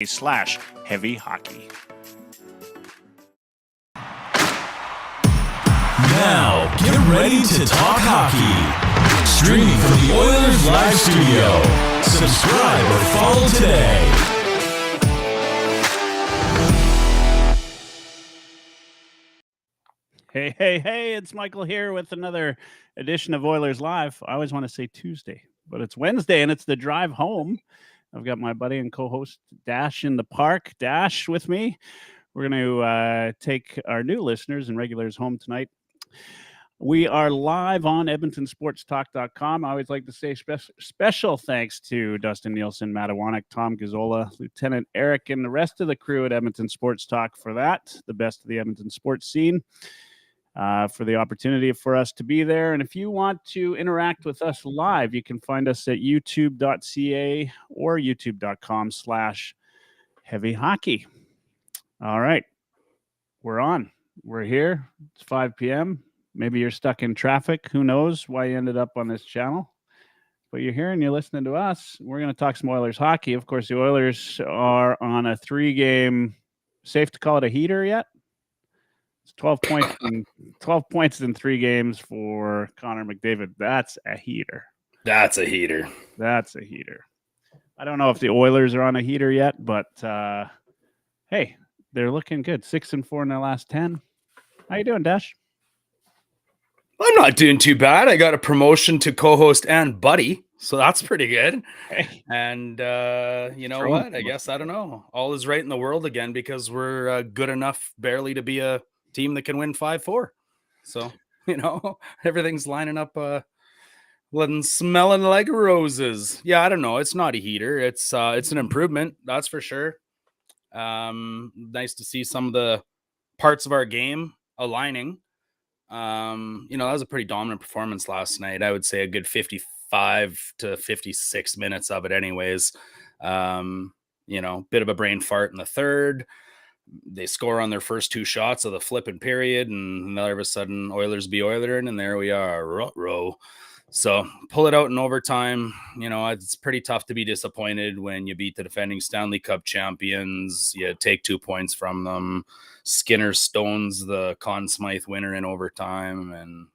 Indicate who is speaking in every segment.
Speaker 1: /heavy hockey.
Speaker 2: Now, get ready to talk hockey. Streaming from the Oilers Live Studio. Subscribe or follow today.
Speaker 1: Hey, it's Michael here with another edition of Oilers Live. I always want to say Tuesday, but it's Wednesday and it's the drive home. I've got my buddy and co-host Dash in the park. Dash with me. We're going to take our new listeners and regulars home tonight. We are live on EdmontonSportsTalk.com. I always like to say special thanks to Dustin Nielsen, Matt Iwanek, Tom Gazzola, Lieutenant Eric, and the rest of the crew at Edmonton Sports Talk for that, the best of the Edmonton sports scene, for the opportunity for us to be there. And if you want to interact with us live, you can find us at youtube.ca or youtube.com/heavyhockey. All right, we're on. We're here. It's 5 p.m. Maybe you're stuck in traffic. Who knows why you ended up on this channel? But you're here and you're listening to us. We're going to talk some Oilers hockey. Of course, the Oilers are on a 3-game, safe to call it a heater yet? It's 12 points in 3 games for Connor McDavid. That's a heater.
Speaker 3: That's a heater.
Speaker 1: I don't know if the Oilers are on a heater yet, but hey, they're looking good. 6-4 in their last 10. How you doing, Dash?
Speaker 3: I'm not doing too bad. I got a promotion to co-host and buddy, so that's pretty good.
Speaker 1: Hey.
Speaker 3: And you know what? I guess, I don't know. All is right in the world again because we're good enough barely to be a team that can win 5-4. So, everything's lining up and smelling like roses. Yeah, I don't know. It's not a heater. It's an improvement, that's for sure. Nice to see some of the parts of our game aligning. That was a pretty dominant performance last night. I would say a good 55 to 56 minutes of it anyways. Bit of a brain fart in the third. They score on their first 2 shots of the flipping period, and all of a sudden Oilers be Oilering, and there we are, row. So pull it out in overtime. It's pretty tough to be disappointed when you beat the defending Stanley Cup champions. You take 2 points from them. Skinner stones the Conn Smythe winner in overtime, and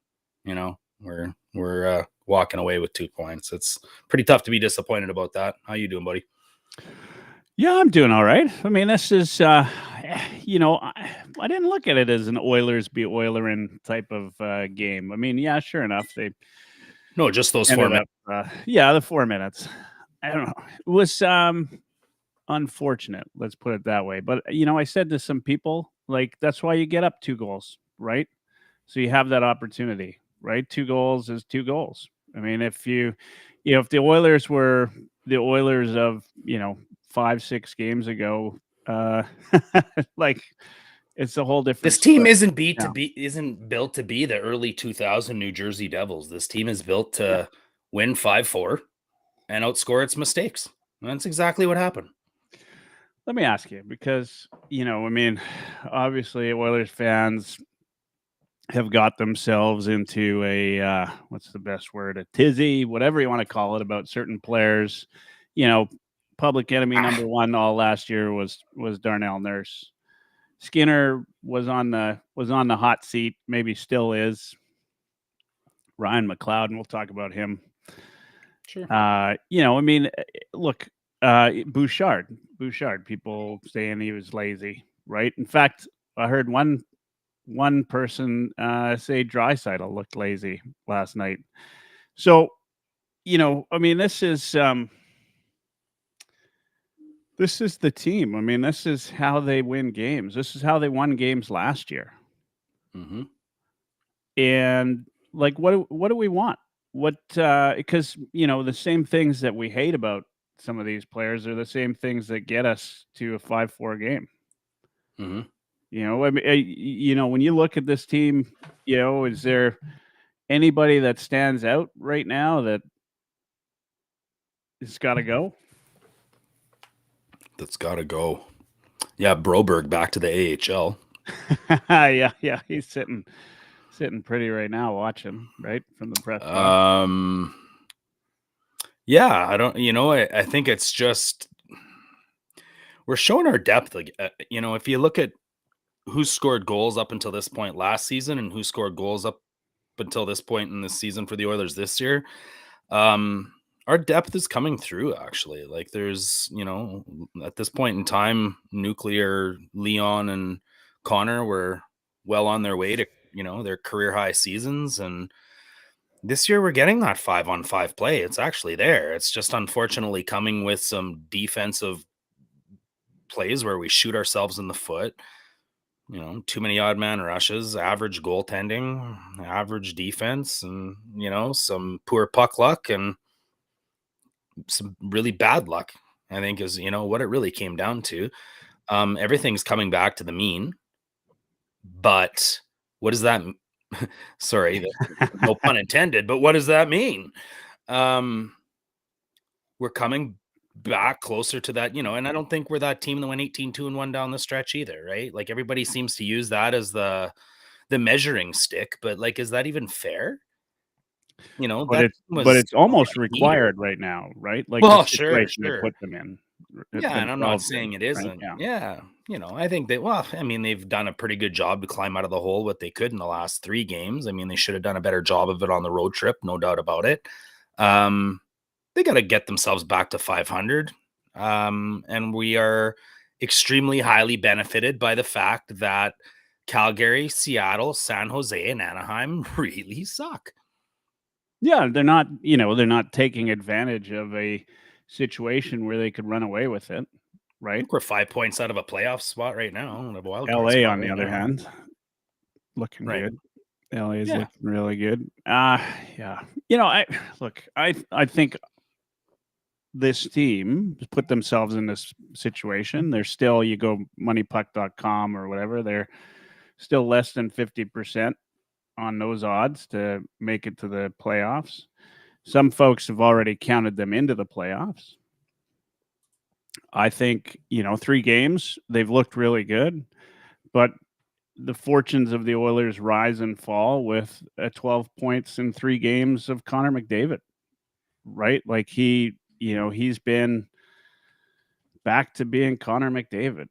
Speaker 3: we're walking away with 2 points. It's pretty tough to be disappointed about that. How you doing, buddy?
Speaker 1: Yeah, I'm doing all right. I mean, this is, I didn't look at it as an Oilers be Oilerin type of game. I mean, yeah, sure enough,
Speaker 3: No, just those 4 minutes.
Speaker 1: The 4 minutes. I don't know. It was unfortunate. Let's put it that way. But, I said to some people, that's why you get up 2 goals, right? So you have that opportunity, right? 2 goals is 2 goals. I mean, if the Oilers were the Oilers of, 5-6 games ago, it's a whole different.
Speaker 3: This team isn't built to be the early 2000 New Jersey Devils. This team is built to win 5-4 and outscore its mistakes. And that's exactly what happened.
Speaker 1: Let me ask you, because, obviously Oilers fans have got themselves into a, what's the best word? A tizzy, whatever you want to call it, about certain players. Public enemy number 1 all last year was Darnell Nurse. Skinner was on the hot seat, maybe still is. Ryan McLeod, and we'll talk about him.
Speaker 3: Sure.
Speaker 1: Look, Bouchard, people saying he was lazy, right? In fact, I heard one person say Draisaitl looked lazy last night. So, this is the team. I mean, this is how they win games. This is how they won games last year.
Speaker 3: Mm-hmm.
Speaker 1: And what do we want? Because the same things that we hate about some of these players are the same things that get us to a 5-4 game.
Speaker 3: Mm-hmm.
Speaker 1: When you look at this team, is there anybody that stands out right now that has got to go?
Speaker 3: That's got to go. Yeah, Broberg back to the AHL.
Speaker 1: Yeah, he's sitting pretty right now watching, right, from the press box.
Speaker 3: Yeah, I don't, I think it's just we're showing our depth. Like, if you look at who scored goals up until this point last season and who scored goals up until this point in this season for the Oilers this year, our depth is coming through, actually. Like, there's, at this point in time, Nuclear, Leon, and Connor were well on their way to, their career high seasons. And this year we're getting that 5-on-5 play. It's actually there. It's just unfortunately coming with some defensive plays where we shoot ourselves in the foot. Too many odd man rushes, average goaltending, average defense, and, some poor puck luck and some really bad luck, I think, is, what it really came down to. Everything's coming back to the mean, but what does that sorry, no pun intended, but what does that mean? We're coming back closer to that, and I don't think we're that team that went 18-2-1 down the stretch either, right? Like, everybody seems to use that as the measuring stick, but, like, is that even fair?
Speaker 1: But it's almost required right now, right? Like, the situation they put them in.
Speaker 3: Yeah, and I'm not saying it isn't. Right? Yeah. I think they've done a pretty good job to climb out of the hole what they could in the last 3 games. I mean, they should have done a better job of it on the road trip, no doubt about it. They got to get themselves back to 500. And we are extremely highly benefited by the fact that Calgary, Seattle, San Jose, and Anaheim really suck.
Speaker 1: Yeah, they're not taking advantage of a situation where they could run away with it, right?
Speaker 3: I think we're 5 points out of a playoff spot right now.
Speaker 1: LA, on the other hand, looking good. LA is looking really good. Yeah. I think this team put themselves in this situation. They're still, you go moneypuck.com or whatever, they're still less than 50% on those odds to make it to the playoffs. Some folks have already counted them into the playoffs. I think, 3 games, they've looked really good, but the fortunes of the Oilers rise and fall with 12 points in 3 games of Connor McDavid, right? Like, he's been back to being Connor McDavid.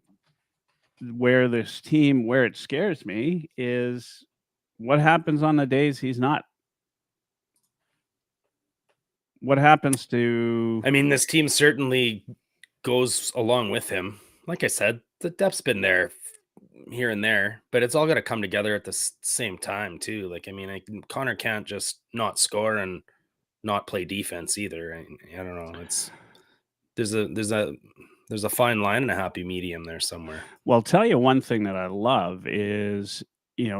Speaker 1: Where it scares me is what happens on the days he's not. What happens to...
Speaker 3: I mean, this team certainly goes along with him. Like I said, the depth's been there here and there, but it's all got to come together at the same time too. Like, I mean, Connor can't just not score and not play defense either. I don't know. There's a fine line and a happy medium there somewhere.
Speaker 1: Well, I'll tell you one thing that I love is,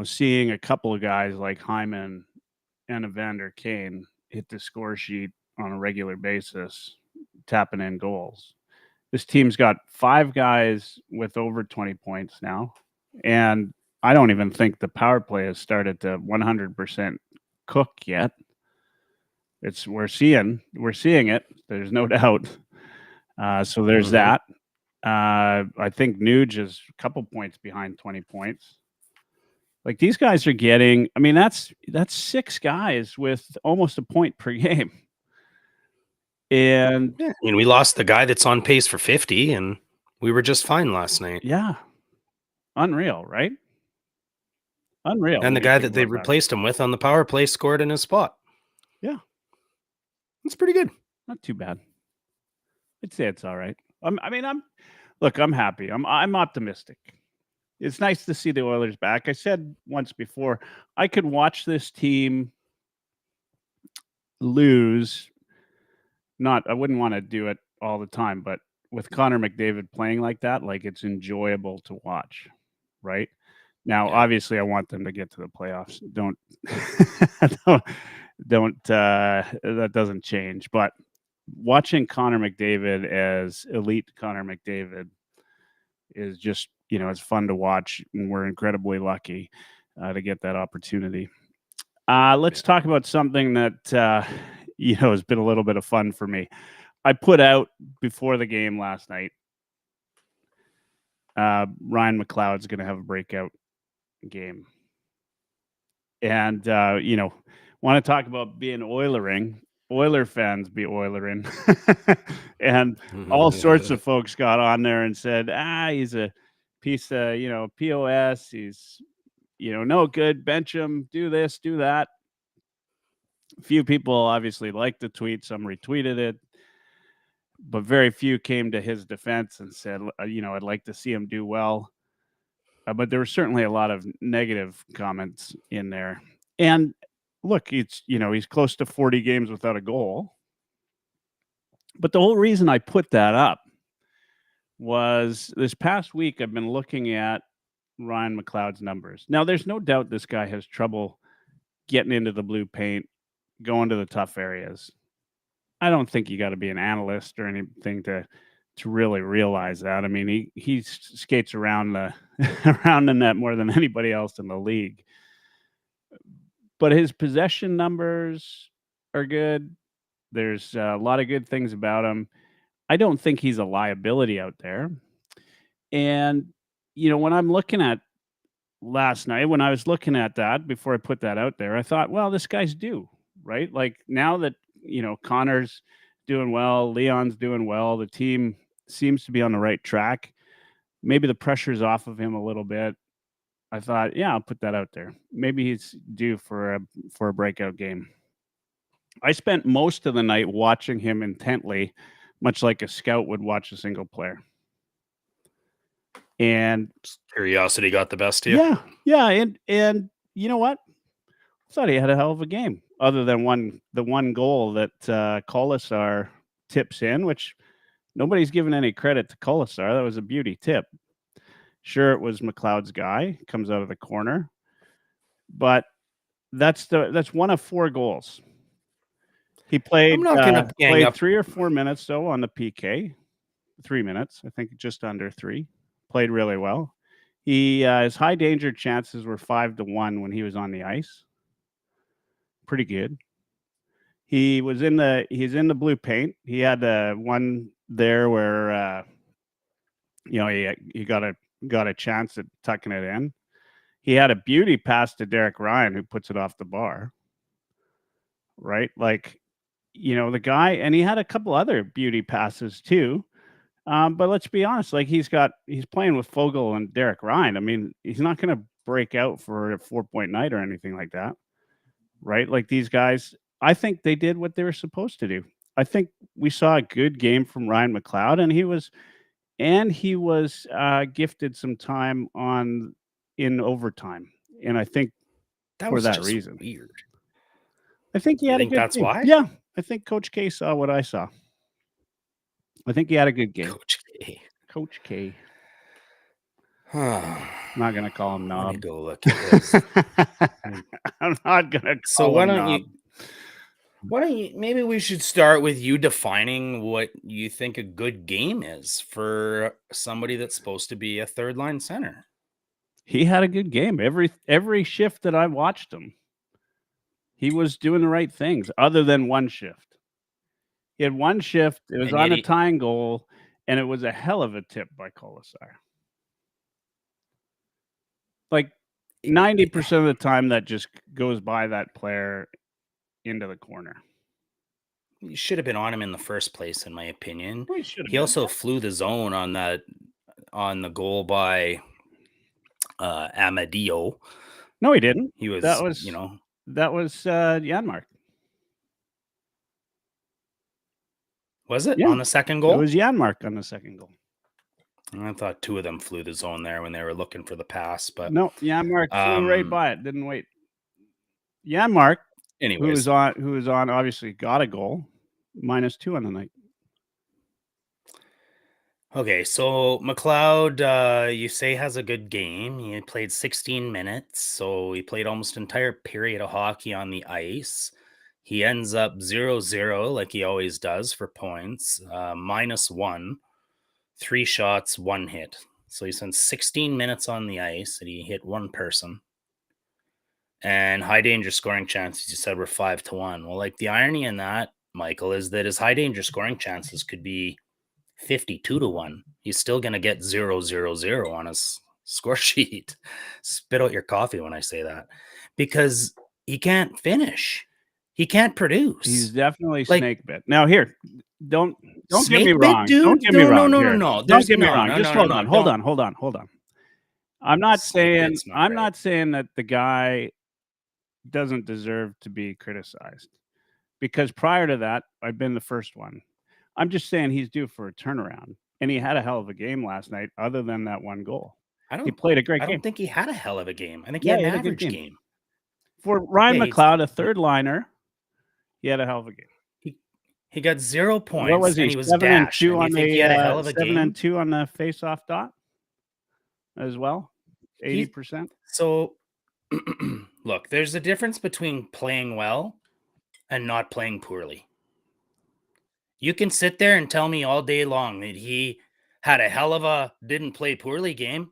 Speaker 1: seeing a couple of guys like Hyman and Evander Kane hit the score sheet on a regular basis, tapping in goals. This team's got 5 guys with over 20 points now, and I don't even think the power play has started to 100% cook yet. We're seeing it. There's no doubt. So there's that. I think Nuge is a couple points behind 20 points. Like, these guys are getting, I mean, that's 6 guys with almost a point per game. And
Speaker 3: I mean, we lost the guy that's on pace for 50, and we were just fine last night.
Speaker 1: Yeah. Unreal, right? Unreal.
Speaker 3: And the guy that they replaced him with on the power play scored in his spot.
Speaker 1: Yeah.
Speaker 3: It's pretty good.
Speaker 1: Not too bad. I'd say it's all right. I'm happy. I'm optimistic. It's nice to see the Oilers back. I said once before, I could watch this team lose. I wouldn't want to do it all the time, but with Connor McDavid playing like that, like, it's enjoyable to watch, right? Now, obviously, I want them to get to the playoffs. That doesn't change. But watching Connor McDavid as elite Connor McDavid is just, it's fun to watch, and we're incredibly lucky to get that opportunity. Let's talk about something that has been a little bit of fun for me. I put out before the game last night, Ryan McLeod's going to have a breakout game. And, want to talk about being Oilering. Oiler fans be Oilering. And all sorts of folks got on there and said, he's a piece of, POS. He's, no good. Bench him. Do this, do that. A few people obviously liked the tweet. Some retweeted it. But very few came to his defense and said, I'd like to see him do well. But there were certainly a lot of negative comments in there. And look, he's close to 40 games without a goal. But the whole reason I put that up was this past week, I've been looking at Ryan McLeod's numbers. Now, there's no doubt this guy has trouble getting into the blue paint, going to the tough areas. I don't think you got to be an analyst or anything to really realize that. I mean, he skates around the around the net more than anybody else in the league. But his possession numbers are good. There's a lot of good things about him. I don't think he's a liability out there. And, when I'm looking at last night, when I was looking at that before I put that out there, I thought, well, this guy's due, right? Like now that, Connor's doing well, Leon's doing well, the team seems to be on the right track. Maybe the pressure's off of him a little bit. I thought, yeah, I'll put that out there. Maybe he's due for a breakout game. I spent most of the night watching him intently, much like a scout would watch a single player. And
Speaker 3: curiosity got the best of you.
Speaker 1: Yeah. And you know what? I thought he had a hell of a game, other than the one goal that Colasar tips in, which nobody's given any credit to Colasar. That was a beauty tip. Sure, it was McLeod's guy, comes out of the corner, but that's one of 4 goals. He played 3 or 4 minutes though on the PK. 3 minutes, I think, just under 3. Played really well. His high danger chances were 5-1 when he was on the ice. Pretty good. He's in the blue paint. He had one there where he got a chance at tucking it in. He had a beauty pass to Derek Ryan, who puts it off the bar. Right? Like, the guy, and he had a couple other beauty passes too. But let's be honest, like he's playing with Fogle and Derek Ryan. I mean, he's not going to break out for a 4-point night or anything like that. Right? Like these guys, I think they did what they were supposed to do. I think we saw a good game from Ryan McLeod, and he was gifted some time in overtime. And I think for that reason.
Speaker 3: Weird.
Speaker 1: I think he had a good
Speaker 3: that's
Speaker 1: game.
Speaker 3: why?
Speaker 1: Yeah. I think Coach K saw what I saw. I think he had a good game. Coach K. I'm not going to call him Knob.
Speaker 3: Let me go look at this.
Speaker 1: I'm not going to
Speaker 3: So
Speaker 1: call
Speaker 3: why
Speaker 1: him
Speaker 3: don't
Speaker 1: Knob.
Speaker 3: maybe we should start with you defining what you think a good game is for somebody that's supposed to be a third line center.
Speaker 1: He had a good game. Every shift that I watched him, he was doing the right things, other than one shift. He had one shift. It was on a tying goal, and it was a hell of a tip by Colasar. Like 90% of the time, that just goes by that player into the corner.
Speaker 3: You should have been on him in the first place, in my opinion.
Speaker 1: Well,
Speaker 3: he also flew the zone on the goal by Amadio.
Speaker 1: No, he didn't.
Speaker 3: He was
Speaker 1: that was Janmark.
Speaker 3: Was it
Speaker 1: Yeah.
Speaker 3: on the second goal?
Speaker 1: It was Janmark on the second goal.
Speaker 3: I thought 2 of them flew the zone there when they were looking for the pass, but
Speaker 1: no, Janmark flew right by it. Didn't wait. Janmark,
Speaker 3: anyways,
Speaker 1: who was on, obviously got a goal, -2 on the night.
Speaker 3: Okay, so McLeod, you say has a good game. He played 16 minutes, so he played almost an entire period of hockey on the ice. He ends up 0-0 like he always does for points, -1, 3 shots, 1 hit. So he spent 16 minutes on the ice and he hit 1 person. And high danger scoring chances, you said, were 5-1. Well, like the irony in that, Michael, is that his high danger scoring chances could be 52-1. He's still going to get 0-0-0 on his score sheet. Spit out your coffee when I say that, because he can't finish. He can't produce.
Speaker 1: He's definitely
Speaker 3: Like-
Speaker 1: snake bit. Now here, don't get me
Speaker 3: Snake bit,
Speaker 1: wrong.
Speaker 3: dude?
Speaker 1: Don't get me wrong.
Speaker 3: No.
Speaker 1: Here.
Speaker 3: Don't
Speaker 1: Don't get me
Speaker 3: no,
Speaker 1: wrong.
Speaker 3: no,
Speaker 1: Just
Speaker 3: no,
Speaker 1: hold
Speaker 3: no,
Speaker 1: on.
Speaker 3: don't.
Speaker 1: Hold on. I'm not
Speaker 3: Snake
Speaker 1: saying
Speaker 3: bit's not right.
Speaker 1: that the guy doesn't deserve to be criticized, because prior to that, I've been the first one. I'm just saying he's due for a turnaround, and he had a hell of a game last night. Other than that one goal, he played a great
Speaker 3: I
Speaker 1: game.
Speaker 3: don't think he had a hell of a game. I think
Speaker 1: Yeah,
Speaker 3: he
Speaker 1: he
Speaker 3: had
Speaker 1: had
Speaker 3: an
Speaker 1: a good
Speaker 3: average
Speaker 1: game.
Speaker 3: game.
Speaker 1: For Ryan
Speaker 3: Yeah,
Speaker 1: McLeod, a third liner, he had a hell of a game.
Speaker 3: He got 0 points.
Speaker 1: What was he?
Speaker 3: And he was
Speaker 1: 7 and
Speaker 3: dashed.
Speaker 1: 2
Speaker 3: And
Speaker 1: on
Speaker 3: you think
Speaker 1: the
Speaker 3: he had a hell of a
Speaker 1: 7
Speaker 3: game?
Speaker 1: and 2 on the face-off dot as well. 80%.
Speaker 3: So, look, there's a difference between playing well and not playing poorly. You can sit there and tell me all day long that he had a hell of a didn't play poorly game.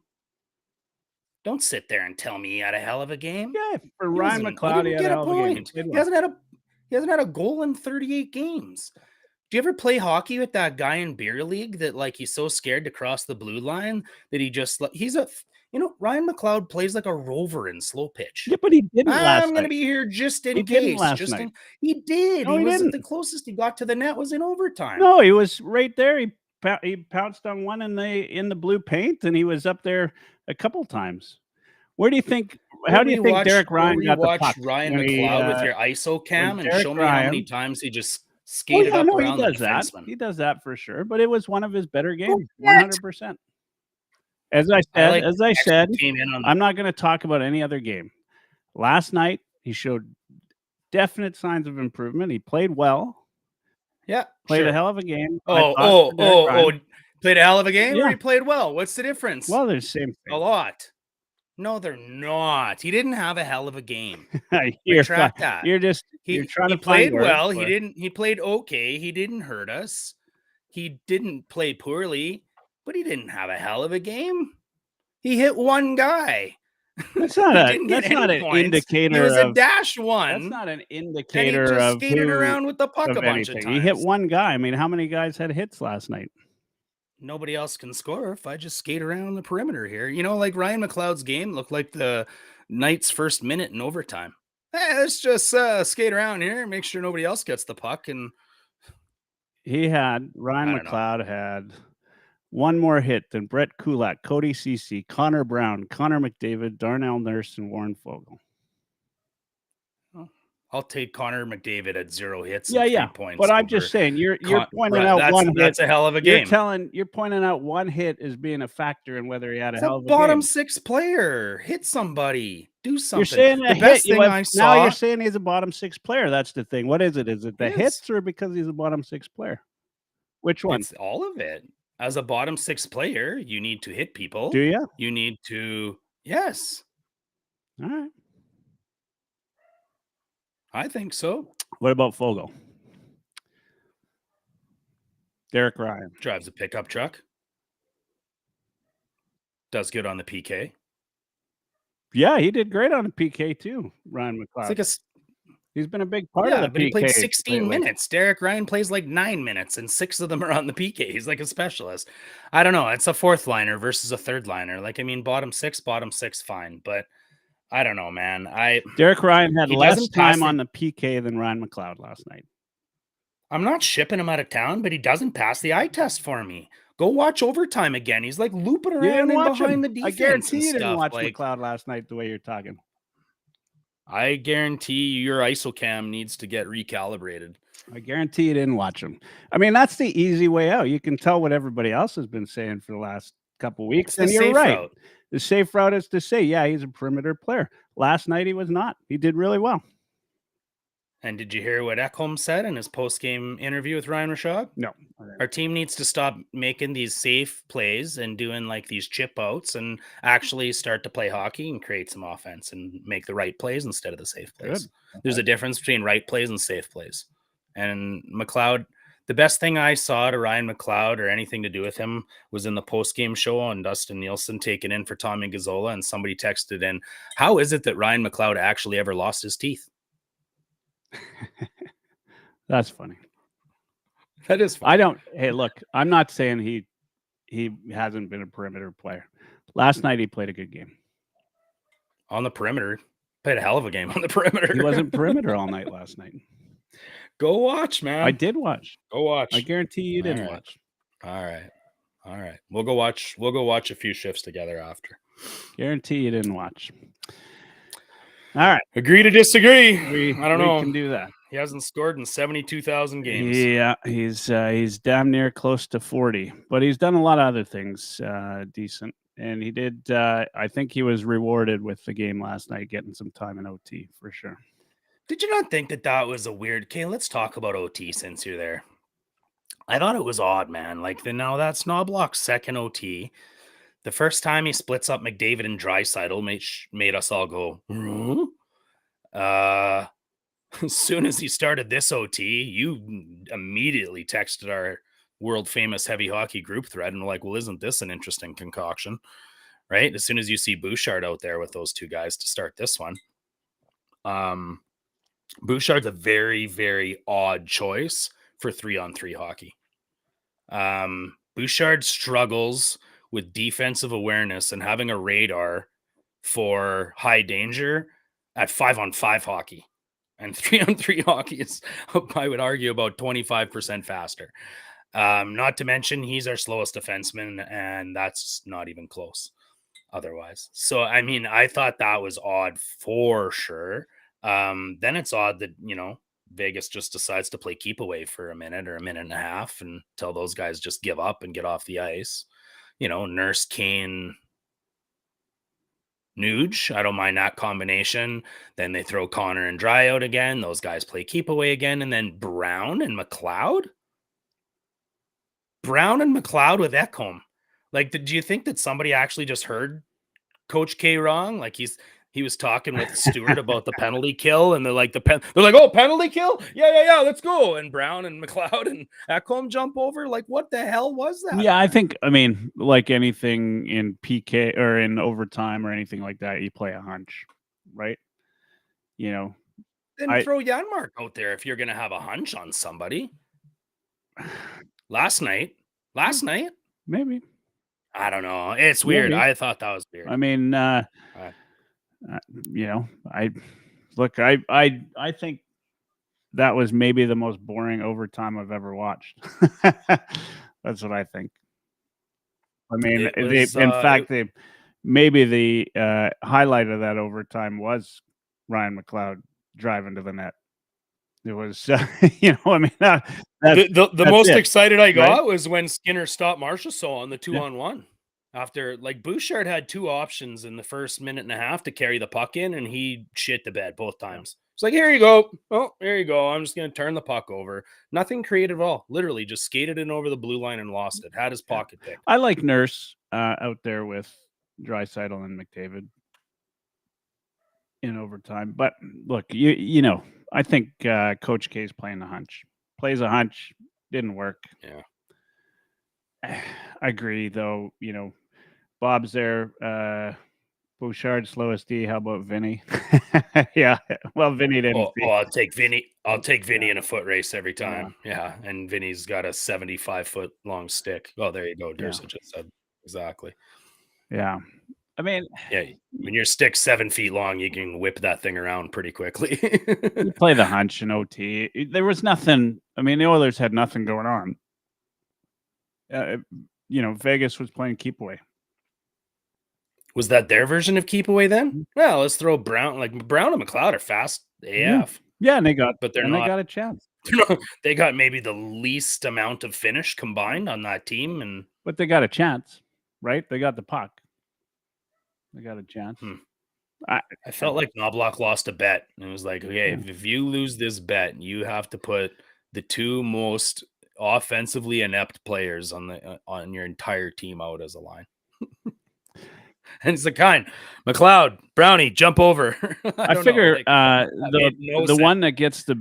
Speaker 3: Don't sit there and tell me he had a hell of a game.
Speaker 1: Yeah, for
Speaker 3: He
Speaker 1: Ryan
Speaker 3: wasn't-
Speaker 1: McLeod, he
Speaker 3: didn't
Speaker 1: had a
Speaker 3: get
Speaker 1: hell of a game.
Speaker 3: point.
Speaker 1: He played
Speaker 3: He
Speaker 1: well.
Speaker 3: hasn't had a goal in 38 games. Do you ever play hockey with that guy in beer league that like he's so scared to cross the blue line that he just Ryan McLeod plays like a rover in slow pitch.
Speaker 1: Yeah, but he didn't last
Speaker 3: I'm going to
Speaker 1: night.
Speaker 3: be here just in
Speaker 1: He didn't
Speaker 3: case.
Speaker 1: last night.
Speaker 3: He did.
Speaker 1: No, he didn't.
Speaker 3: The closest he got to the net was in overtime.
Speaker 1: No, he was right there. He pounced on one in the blue paint, and he was up there a couple times. Where do you think? How do you think Derek Ryan got the puck?
Speaker 3: Ryan
Speaker 1: when he,
Speaker 3: McLeod with your ISO cam and
Speaker 1: Derek
Speaker 3: show me how many
Speaker 1: Ryan-
Speaker 3: times he just
Speaker 1: Oh,
Speaker 3: skated
Speaker 1: yeah,
Speaker 3: up
Speaker 1: no, he
Speaker 3: around the
Speaker 1: does that.
Speaker 3: defenseman.
Speaker 1: He does that for sure. But it was one of his better games,
Speaker 3: What?
Speaker 1: 100%. As I said,
Speaker 3: Came in on
Speaker 1: I'm not going to talk about any other game. Last night, he showed definite signs of improvement. He played well. Played a hell of a game.
Speaker 3: Played a hell of a game
Speaker 1: Yeah.
Speaker 3: or he played well? What's the difference?
Speaker 1: Well, they're the same
Speaker 3: A
Speaker 1: thing.
Speaker 3: lot. No, they're not. He didn't have a hell of a game.
Speaker 1: You're
Speaker 3: Retract that.
Speaker 1: You're trying to find
Speaker 3: played
Speaker 1: words
Speaker 3: well.
Speaker 1: for it.
Speaker 3: He played okay. He didn't hurt us. He didn't play poorly, but he didn't have a hell of a game. He hit one guy.
Speaker 1: That's not
Speaker 3: He didn't get
Speaker 1: an
Speaker 3: any points.
Speaker 1: indicator.
Speaker 3: He was a
Speaker 1: of,
Speaker 3: dash
Speaker 1: That's
Speaker 3: one.
Speaker 1: not an
Speaker 3: And he
Speaker 1: indicator
Speaker 3: just
Speaker 1: of
Speaker 3: skated
Speaker 1: who,
Speaker 3: around with the puck
Speaker 1: of
Speaker 3: a bunch
Speaker 1: anything.
Speaker 3: of times.
Speaker 1: He hit one guy. I mean, how many guys had hits last night?
Speaker 3: Nobody else can score if I just skate around the perimeter here. Like Ryan McLeod's game looked like the Knights' first minute in overtime. Hey, let's just skate around here and make sure nobody else gets the puck. And
Speaker 1: Ryan McLeod had one more hit than Brett Kulak, Cody Ceci, Connor Brown, Connor McDavid, Darnell Nurse, and Warren Fogle.
Speaker 3: I'll take Connor McDavid at 0 hits.
Speaker 1: Yeah,
Speaker 3: and 3
Speaker 1: yeah.
Speaker 3: points.
Speaker 1: But I'm just saying, you're pointing out one hit.
Speaker 3: That's a hell of a game.
Speaker 1: You're pointing out one hit as being a factor in whether he had a hell of a
Speaker 3: bottom
Speaker 1: game.
Speaker 3: 6 player. Hit somebody. Do something.
Speaker 1: You're saying
Speaker 3: the best thing I saw.
Speaker 1: Now you're saying he's a bottom 6 player. That's the thing. What is it? Is it the hits or because he's a bottom 6 player? Which one?
Speaker 3: It's all of it. As a bottom 6 player, you need to hit people.
Speaker 1: Do you?
Speaker 3: You need to. Yes.
Speaker 1: All right.
Speaker 3: I think so.
Speaker 1: What about Fogle? Derek Ryan
Speaker 3: Drives a pickup truck. Does good on the PK.
Speaker 1: Yeah, he did great on the PK too. Ryan McLeod. He's been a big part of the PK.
Speaker 3: But he played 16 minutes. Derek Ryan plays like 9 minutes, and 6 of them are on the PK. He's like a specialist. I don't know. It's a 4th liner versus a 3rd liner. Bottom 6, fine. But I don't know, man.
Speaker 1: Derek Ryan had less time on the PK than Ryan McLeod last night.
Speaker 3: I'm not shipping him out of town, but he doesn't pass the eye test for me. Go watch overtime again. He's like looping around and behind the defense.
Speaker 1: I guarantee you didn't watch
Speaker 3: like,
Speaker 1: McLeod last night the way you're talking.
Speaker 3: I guarantee your ISOCAM needs to get recalibrated.
Speaker 1: I guarantee you didn't watch him. I mean, that's the easy way out. You can tell what everybody else has been saying for the last couple of weeks, and you're right.
Speaker 3: Route.
Speaker 1: The safe route is to say, yeah, he's a perimeter player. Last night he was not. He did really well.
Speaker 3: And did you hear what Ekholm said in his post-game interview with Ryan Rishaug?
Speaker 1: No.
Speaker 3: Our team needs to stop making these safe plays and doing like these chip outs and actually start to play hockey and create some offense and make the right plays instead of the safe plays.
Speaker 1: Good.
Speaker 3: There's a difference between right plays and safe plays. And McLeod, the best thing I saw to Ryan McLeod or anything to do with him was in the post-game show on Dustin Nielsen taking in for Tommy Gazzola, and somebody texted in, how is it that Ryan McLeod actually ever lost his teeth?
Speaker 1: That's funny.
Speaker 3: That is funny.
Speaker 1: Hey, look, I'm not saying he hasn't been a perimeter player. Last night he played a good game.
Speaker 3: On the perimeter. Played a hell of a game on the perimeter.
Speaker 1: He wasn't perimeter all night last night.
Speaker 3: Go watch, man.
Speaker 1: I did watch.
Speaker 3: Go watch.
Speaker 1: I guarantee you didn't
Speaker 3: right.
Speaker 1: watch.
Speaker 3: All right. We'll go watch a few shifts together after.
Speaker 1: Guarantee you didn't watch. All right.
Speaker 3: Agree to disagree. I don't know.
Speaker 1: We can do that.
Speaker 3: He hasn't scored in 72,000 games.
Speaker 1: Yeah, he's damn near close to 40, but he's done a lot of other things decent. And he did. I think he was rewarded with the game last night, getting some time in OT for sure.
Speaker 3: Did you not think that was a weird? Okay, let's talk about OT since you're there. I thought it was odd, man. Like now that's Knobloch's second OT. The first time he splits up McDavid and Draisaitl made us all go. As soon as he started this OT, you immediately texted our world famous heavy hockey group thread and were like, well, isn't this an interesting concoction? Right? As soon as you see Bouchard out there with those two guys to start this one. Bouchard's a very, very odd choice for 3-on-3 hockey. Bouchard struggles with defensive awareness and having a radar for high danger at 5-on-5 hockey. And 3-on-3 hockey is, I would argue, about 25% faster. Not to mention he's our slowest defenseman, and that's not even close otherwise. So, I mean, I thought that was odd for sure. Then it's odd that, Vegas just decides to play keep away for a minute or a minute and a half until those guys just give up and get off the ice. Nurse, Kane, Nuge. I don't mind that combination. Then they throw Connor and Dry out again. Those guys play keep away again. And then Brown and McLeod. Brown and McLeod with Ekholm. Like, do you think that somebody actually just heard Coach K wrong? Like he was talking with Stewart about the penalty kill, and they're like, oh, penalty kill? Yeah, let's go. And Brown and McLeod and Ekholm jump over. Like, what the hell was that?
Speaker 1: Yeah, I mean, like anything in PK or in overtime or anything like that, you play a hunch, right? Then
Speaker 3: throw Janmark out there if you're going to have a hunch on somebody. Last night?
Speaker 1: Maybe.
Speaker 3: I don't know. It's weird. I thought that was weird.
Speaker 1: I mean, I think that was maybe the most boring overtime I've ever watched. That's what I think. I mean, maybe the highlight of that overtime was Ryan McLeod driving to the net. It was, the
Speaker 3: most excited I got was when Skinner stopped Marchessault on the 2-on-1. After, like, Bouchard had two options in the first minute and a half to carry the puck in, and he shit the bed both times. It's like, here you go. Oh, there you go. I'm just going to turn the puck over. Nothing creative at all. Literally just skated in over the blue line and lost it. Had his pocket picked.
Speaker 1: I like Nurse out there with Draisaitl and McDavid in overtime. But look, I think Coach K is playing a hunch. Plays a hunch. Didn't work.
Speaker 3: Yeah.
Speaker 1: I agree, though. Bob's there. Bouchard, slowest D. How about Vinny? Yeah. Well, Vinny didn't.
Speaker 3: I'll take Vinny. I'll take Vinny in a foot race every time. Yeah. And Vinny's got a 75-foot long stick. Oh, there you go. Dursa just said exactly.
Speaker 1: Yeah. I mean,
Speaker 3: when your stick's 7 feet long, you can whip that thing around pretty quickly.
Speaker 1: You play the hunch in OT. There was nothing. I mean, the Oilers had nothing going on. Vegas was playing keep away.
Speaker 3: Was that their version of keep away then? Well, let's throw Brown. Like, Brown and McLeod are fast AF.
Speaker 1: Yeah, and they got a chance.
Speaker 3: They got maybe the least amount of finish combined on that team,
Speaker 1: but they got a chance, right? They got the puck. They got a chance.
Speaker 3: I felt like Knobloch lost a bet. And it was like, okay, if you lose this bet, you have to put the two most offensively inept players on your entire team out as a line. And it's the kind. McLeod, Brownie, jump over.
Speaker 1: I figure the one that gets the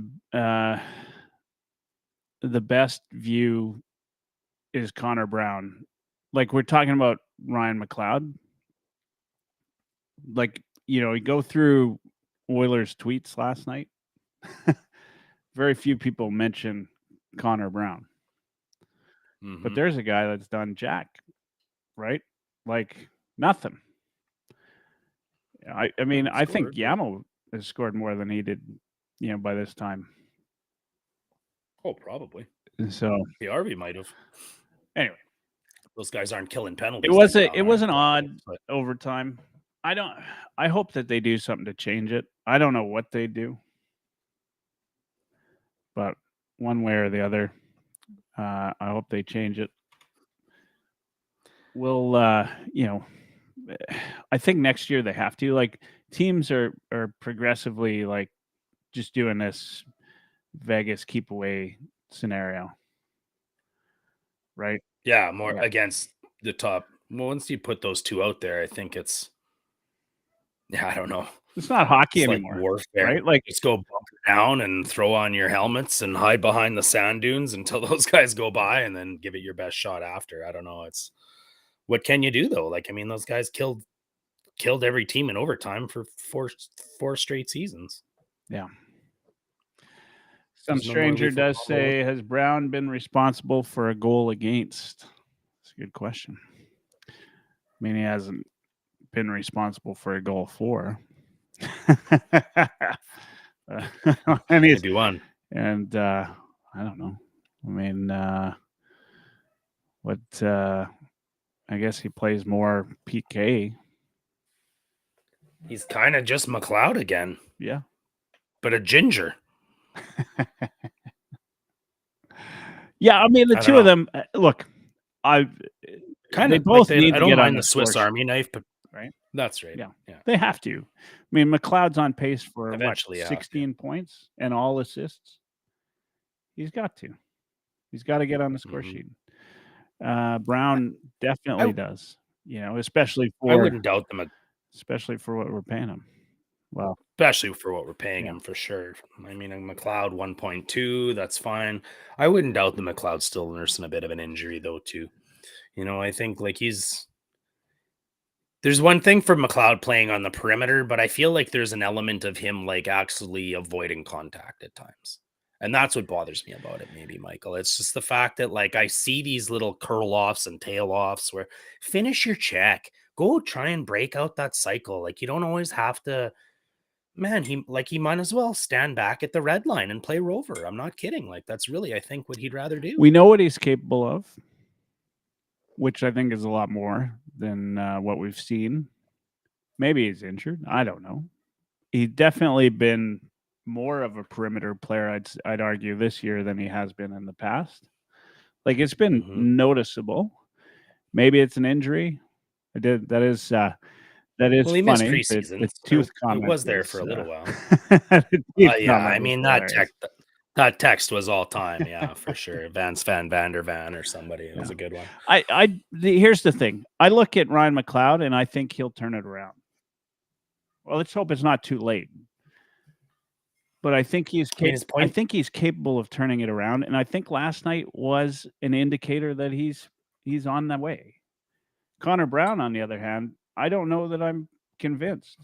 Speaker 1: best view is Connor Brown. Like, we're talking about Ryan McLeod. Like, you go through Oilers tweets last night. Very few people mention Connor Brown. Mm-hmm. But there's a guy that's done jack, right? Like, nothing. I mean, I think Yamo has scored more than he did, by this time.
Speaker 3: Oh, probably.
Speaker 1: So
Speaker 3: The RV might have.
Speaker 1: anyway,
Speaker 3: Those guys aren't killing penalties.
Speaker 1: it was an odd overtime. I hope that they do something to change it. I don't know what they do, but one way or the other, I hope they change it. We'll, I think next year they have to. Like, teams are progressively like just doing this Vegas keep away scenario, right?
Speaker 3: Yeah, more against the top. Well, once you put those two out there, I think it's, I don't know.
Speaker 1: It's not hockey
Speaker 3: It's
Speaker 1: anymore,
Speaker 3: like warfare,
Speaker 1: right? Like,
Speaker 3: just go bunker down and throw on your helmets and hide behind the sand dunes until those guys go by, and then give it your best shot after. I don't know. It's, what can you do though? Like, I mean, those guys killed every team in overtime for four straight seasons.
Speaker 1: yeah. Some
Speaker 3: There's no more
Speaker 1: stranger
Speaker 3: lethal
Speaker 1: does
Speaker 3: combo.
Speaker 1: say, has Brown been responsible for a goal against? That's a good question. I mean, he hasn't been responsible for a goal for. And he's,
Speaker 3: Maybe one.
Speaker 1: and I don't know. I mean, I guess he plays more PK.
Speaker 3: He's kind of just McLeod again,
Speaker 1: Yeah.
Speaker 3: but a ginger.
Speaker 1: Yeah, I mean, the
Speaker 3: I
Speaker 1: two
Speaker 3: don't
Speaker 1: of them. Look, they both need
Speaker 3: I
Speaker 1: to
Speaker 3: don't
Speaker 1: get on
Speaker 3: mind
Speaker 1: the
Speaker 3: the Swiss
Speaker 1: score
Speaker 3: Army knife, but
Speaker 1: right?
Speaker 3: that's right.
Speaker 1: Yeah.
Speaker 3: Yeah.
Speaker 1: They have to. I mean, McLeod's on pace for
Speaker 3: Eventually you have to.
Speaker 1: 16 points and all assists. He's got to. He's got to get on the score sheet. Brown definitely does. You know, especially
Speaker 3: I wouldn't doubt them,
Speaker 1: especially for what we're paying him. Well,
Speaker 3: especially for what we're paying him, for sure. I mean, a McLeod 1.2, that's fine. I wouldn't doubt the McLeod's still nursing a bit of an injury though, too. You know, I think like there's one thing for McLeod playing on the perimeter, but I feel like there's an element of him like actually avoiding contact at times. And that's what bothers me about it, maybe, Michael. It's just the fact that like I see these little curl offs and tail offs where finish your check, go try and break out that cycle. Like, you don't always have to. Man, he might as well stand back at the red line and play rover. I'm not kidding. Like, that's really, I think, what he'd rather do.
Speaker 1: we know what he's capable of, which I think is a lot more than what we've seen. Maybe he's injured. I don't know. He's definitely been more of a perimeter player, I'd argue, this year than he has been in the past. Like, it's been noticeable. Maybe it's an injury. That is
Speaker 3: well, he
Speaker 1: funny.
Speaker 3: missed preseason.
Speaker 1: The tooth comment
Speaker 3: it was there for a little while. Yeah, I mean, that text was all time. Yeah, for sure. Vance Van Vander Van or somebody. It was a good one.
Speaker 1: Here's the thing. I look at Ryan McLeod and I think he'll turn it around. Well, let's hope it's not too late. But I think he's capable of turning it around, and I think last night was an indicator that he's on the way. Connor Brown, on the other hand, I don't know that I'm convinced.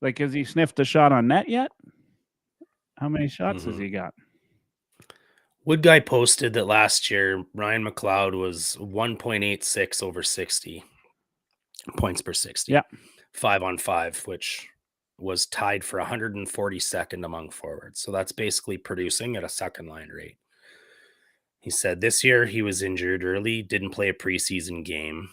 Speaker 1: Like, has he sniffed a shot on net yet? How many shots has he got?
Speaker 3: Wood Guy posted that last year Ryan McLeod was 1.86 over 60 points per 60.
Speaker 1: Yeah.
Speaker 3: 5-on-5, which was tied for 142nd among forwards. So that's basically producing at a second line rate. He said this year he was injured early, didn't play a preseason game.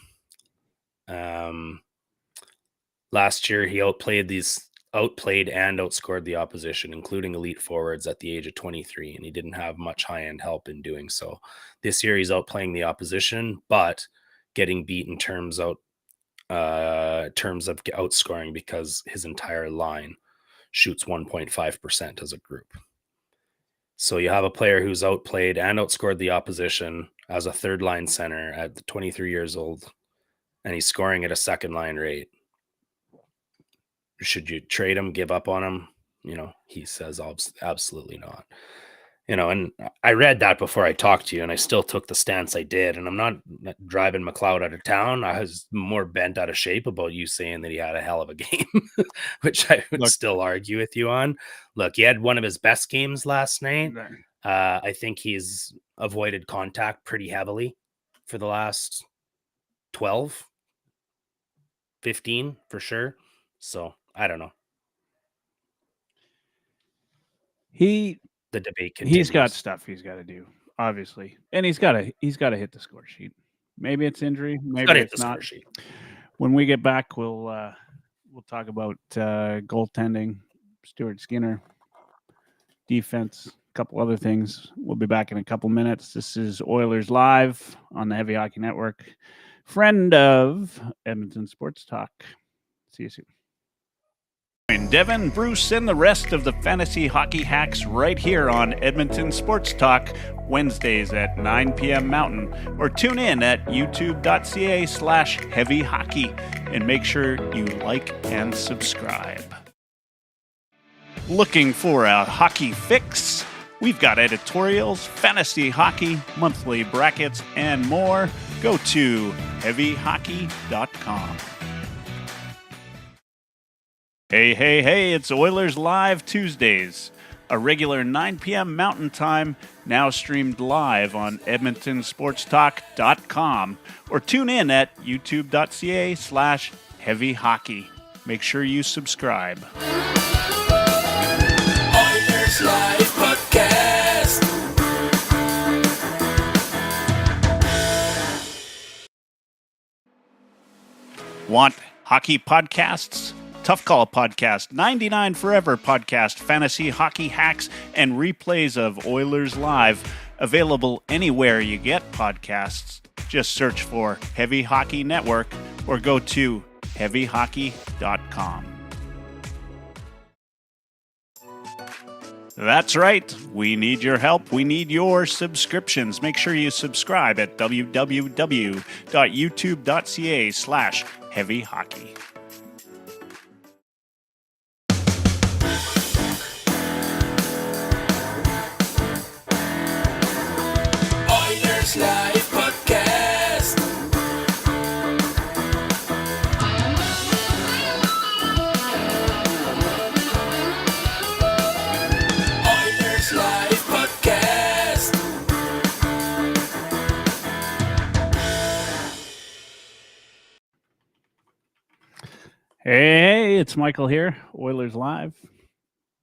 Speaker 3: Last year he outplayed and outscored the opposition, including elite forwards at the age of 23, and he didn't have much high-end help in doing so. This year he's outplaying the opposition, but getting beat in terms of outscoring because his entire line shoots 1.5% as a group. So you have a player who's outplayed and outscored the opposition as a third line center at 23 years old, and he's scoring at a second line rate. Should you trade him, give up on him? You know, he says absolutely not. You know, and I read that before I talked to you, and I still took the stance I did. And I'm not driving McLeod out of town. I was more bent out of shape about you saying that he had a hell of a game, which I would still argue with you on. Look, he had one of his best games last night. I think he's avoided contact pretty heavily for the last 12, 15 for sure. So I don't know.
Speaker 1: He
Speaker 3: the debate continues.
Speaker 1: He's got stuff he's got to do, obviously, and he's got to hit the score sheet. Maybe it's injury, maybe it's not. When we get back, we'll talk about goaltending, Stuart Skinner, defense, a couple other things. We'll be back in a couple minutes. This is Oilers Live on the Heavy Hockey Network. Friend of Edmonton Sports Talk. See you soon. Devin, Bruce, and the rest of the fantasy hockey hacks right here on Edmonton Sports Talk, Wednesdays at 9 p.m. Mountain, or tune in at youtube.ca/heavy hockey and make sure you like and subscribe. Looking for a hockey fix? We've got editorials, fantasy hockey, monthly brackets, and more. Go to heavyhockey.com. Hey, it's Oilers Live Tuesdays, a regular 9 p.m. Mountain Time, now streamed live on edmontonsportstalk.com, or tune in at youtube.ca/heavy hockey. Make sure you subscribe.
Speaker 2: Oilers Live Podcast.
Speaker 1: Want hockey podcasts? Tough Call Podcast, 99 Forever Podcast, fantasy hockey hacks, and replays of Oilers Live. Available anywhere you get podcasts. Just search for Heavy Hockey Network or go to heavyhockey.com. That's right. We need your help. We need your subscriptions. Make sure you subscribe at www.youtube.ca/heavy hockey.
Speaker 2: Live Podcast. Oilers Live Podcast.
Speaker 1: Hey, it's Michael here, Oilers Live.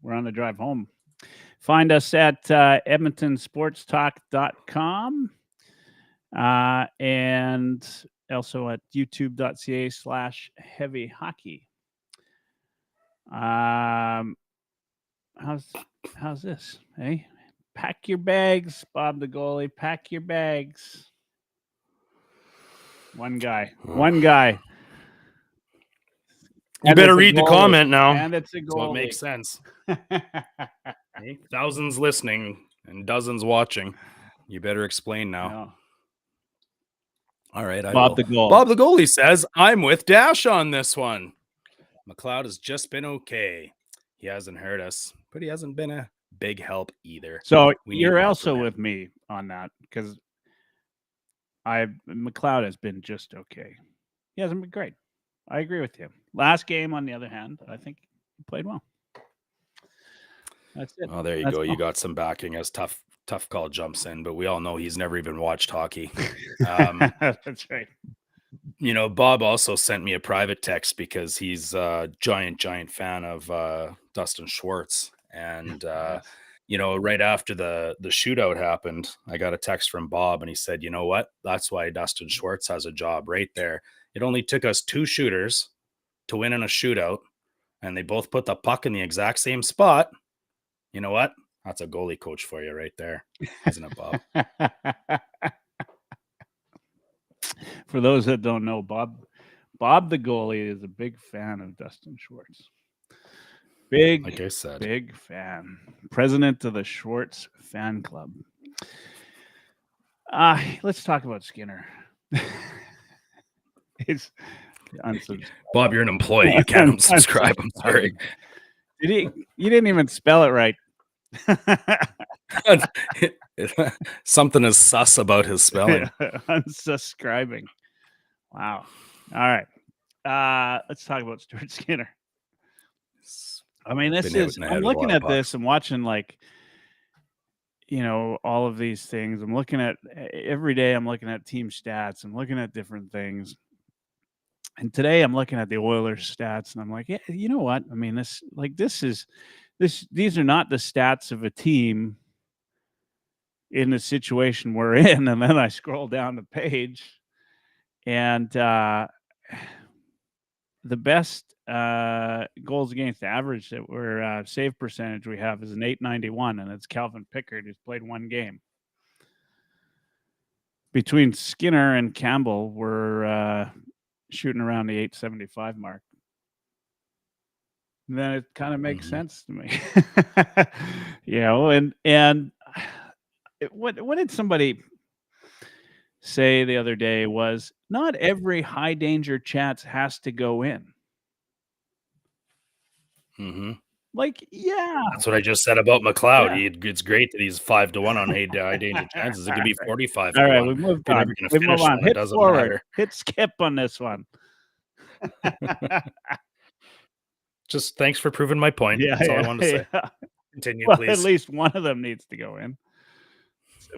Speaker 1: We're on the drive home. Find us at edmontonsportstalk.com. And also at youtube.ca/heavy hockey. How's this? Hey, pack your bags, Bob the goalie. Pack your bags. One guy.
Speaker 3: You better read the comment now.
Speaker 1: And it's a goalie.
Speaker 3: So it makes sense. Hey, thousands listening and dozens watching. You better explain now.
Speaker 1: No.
Speaker 3: All right,
Speaker 1: Bob the goalie.
Speaker 3: Bob the goalie says, I'm with Dash on this one. McLeod has just been okay. He hasn't hurt us, but he hasn't been a big help either.
Speaker 1: So you're also with me on that because McLeod has been just okay. He hasn't been great. I agree with you. Last game, on the other hand, I think he played well. That's it.
Speaker 3: Oh, there you go. You got some backing as tough call jumps in, but we all know he's never even watched hockey.
Speaker 1: That's right.
Speaker 3: You know, Bob also sent me a private text because he's a giant fan of Dustin Schwartz. And, you know, right after the shootout happened, I got a text from Bob and he said, you know what? That's why Dustin Schwartz has a job right there. It only took us 2 shooters to win in a shootout, and they both put the puck in the exact same spot. You know what? That's a goalie coach for you right there, isn't it, Bob?
Speaker 1: For those that don't know, Bob the goalie is a big fan of Dustin Schwartz.
Speaker 3: Like I said,
Speaker 1: big fan. President of the Schwartz fan club. Let's talk about Skinner.
Speaker 3: Bob, you're an employee. You can't unsubscribe. I'm sorry.
Speaker 1: You didn't even spell it right.
Speaker 3: Something is sus about his spelling.
Speaker 1: Unsubscribing. Wow. All right. Let's talk about Stuart Skinner. I mean, I'm looking at this and watching, like, you know, all of these things. I'm looking at every day. I'm looking at team stats. I'm looking at different things. And today I'm looking at the Oilers stats and I'm like, yeah, you know what? I mean, these are not the stats of a team in the situation we're in. And then I scroll down the page, and the best goals against average that we're save percentage we have is an 891, and it's Calvin Pickard, who's played one game. Between Skinner and Campbell, we're shooting around the 875 mark. And then it kind of makes sense to me. And what did somebody say the other day was, not every high danger chance has to go in. Like, yeah.
Speaker 3: That's what I just said about McLeod. Yeah. It's great that he's 5-1 on high danger chances. It could be 45.
Speaker 1: All right, we moved on. We move on. Hit forward.
Speaker 3: Matter.
Speaker 1: Hit skip on this one.
Speaker 3: Just thanks for proving my point. That's all I wanted to say.
Speaker 1: Yeah.
Speaker 3: Continue,
Speaker 1: well,
Speaker 3: please.
Speaker 1: At least one of them needs to go in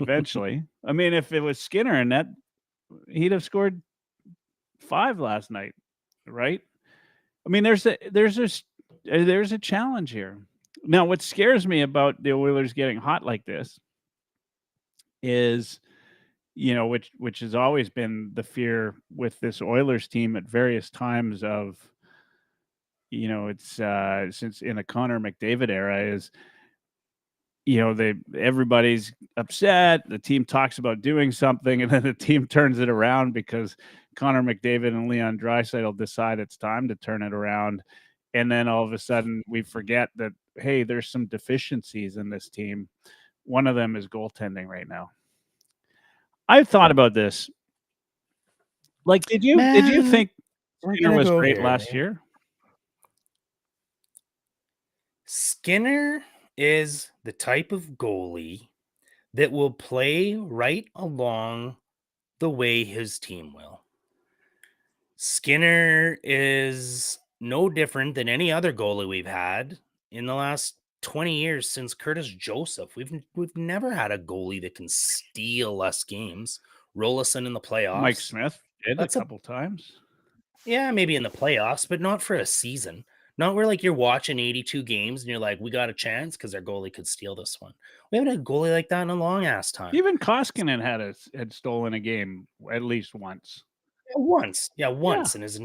Speaker 1: eventually. I mean, if it was Skinner in net, he'd have scored 5 last night, right? I mean, there's a challenge here. Now, what scares me about the Oilers getting hot like this is, which has always been the fear with this Oilers team at various times of, it's since in the Connor McDavid era is, everybody's upset. The team talks about doing something, and then the team turns it around because Connor McDavid and Leon Draisaitl decide it's time to turn it around. And then all of a sudden we forget that, hey, there's some deficiencies in this team. One of them is goaltending right now. I've thought about this. Like, did you think Skinner was great last year?
Speaker 3: Skinner is the type of goalie that will play right along the way his team will. Skinner is no different than any other goalie we've had in the last 20 years since Curtis Joseph. We've never had a goalie that can steal us games, roll us in the playoffs.
Speaker 1: Mike Smith did a couple times.
Speaker 3: Yeah, maybe in the playoffs, but not for a season. Not where like you're watching 82 games and you're like, we got a chance because our goalie could steal this one. We haven't had a goalie like that in a long ass time.
Speaker 1: Even Koskinen had stolen a game at least once.
Speaker 3: Once in his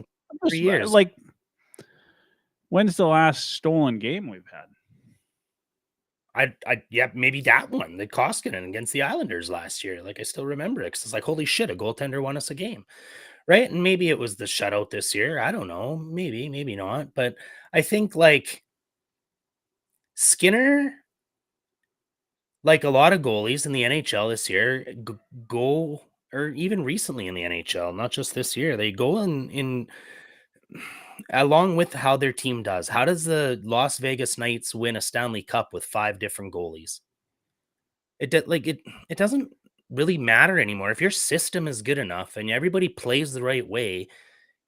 Speaker 3: 3 years.
Speaker 1: Like, when's the last stolen game we've had?
Speaker 3: Maybe that one, the Koskinen against the Islanders last year. Like, I still remember it because it's like, holy shit, a goaltender won us a game, right? And maybe it was the shutout this year. I don't know. Maybe not. But I think like Skinner, like a lot of goalies in the NHL this year, go, or even recently in the NHL, not just this year, they go in along with how their team does. How does the Las Vegas Knights win a Stanley Cup with 5 different goalies? It doesn't really matter anymore. If your system is good enough and everybody plays the right way,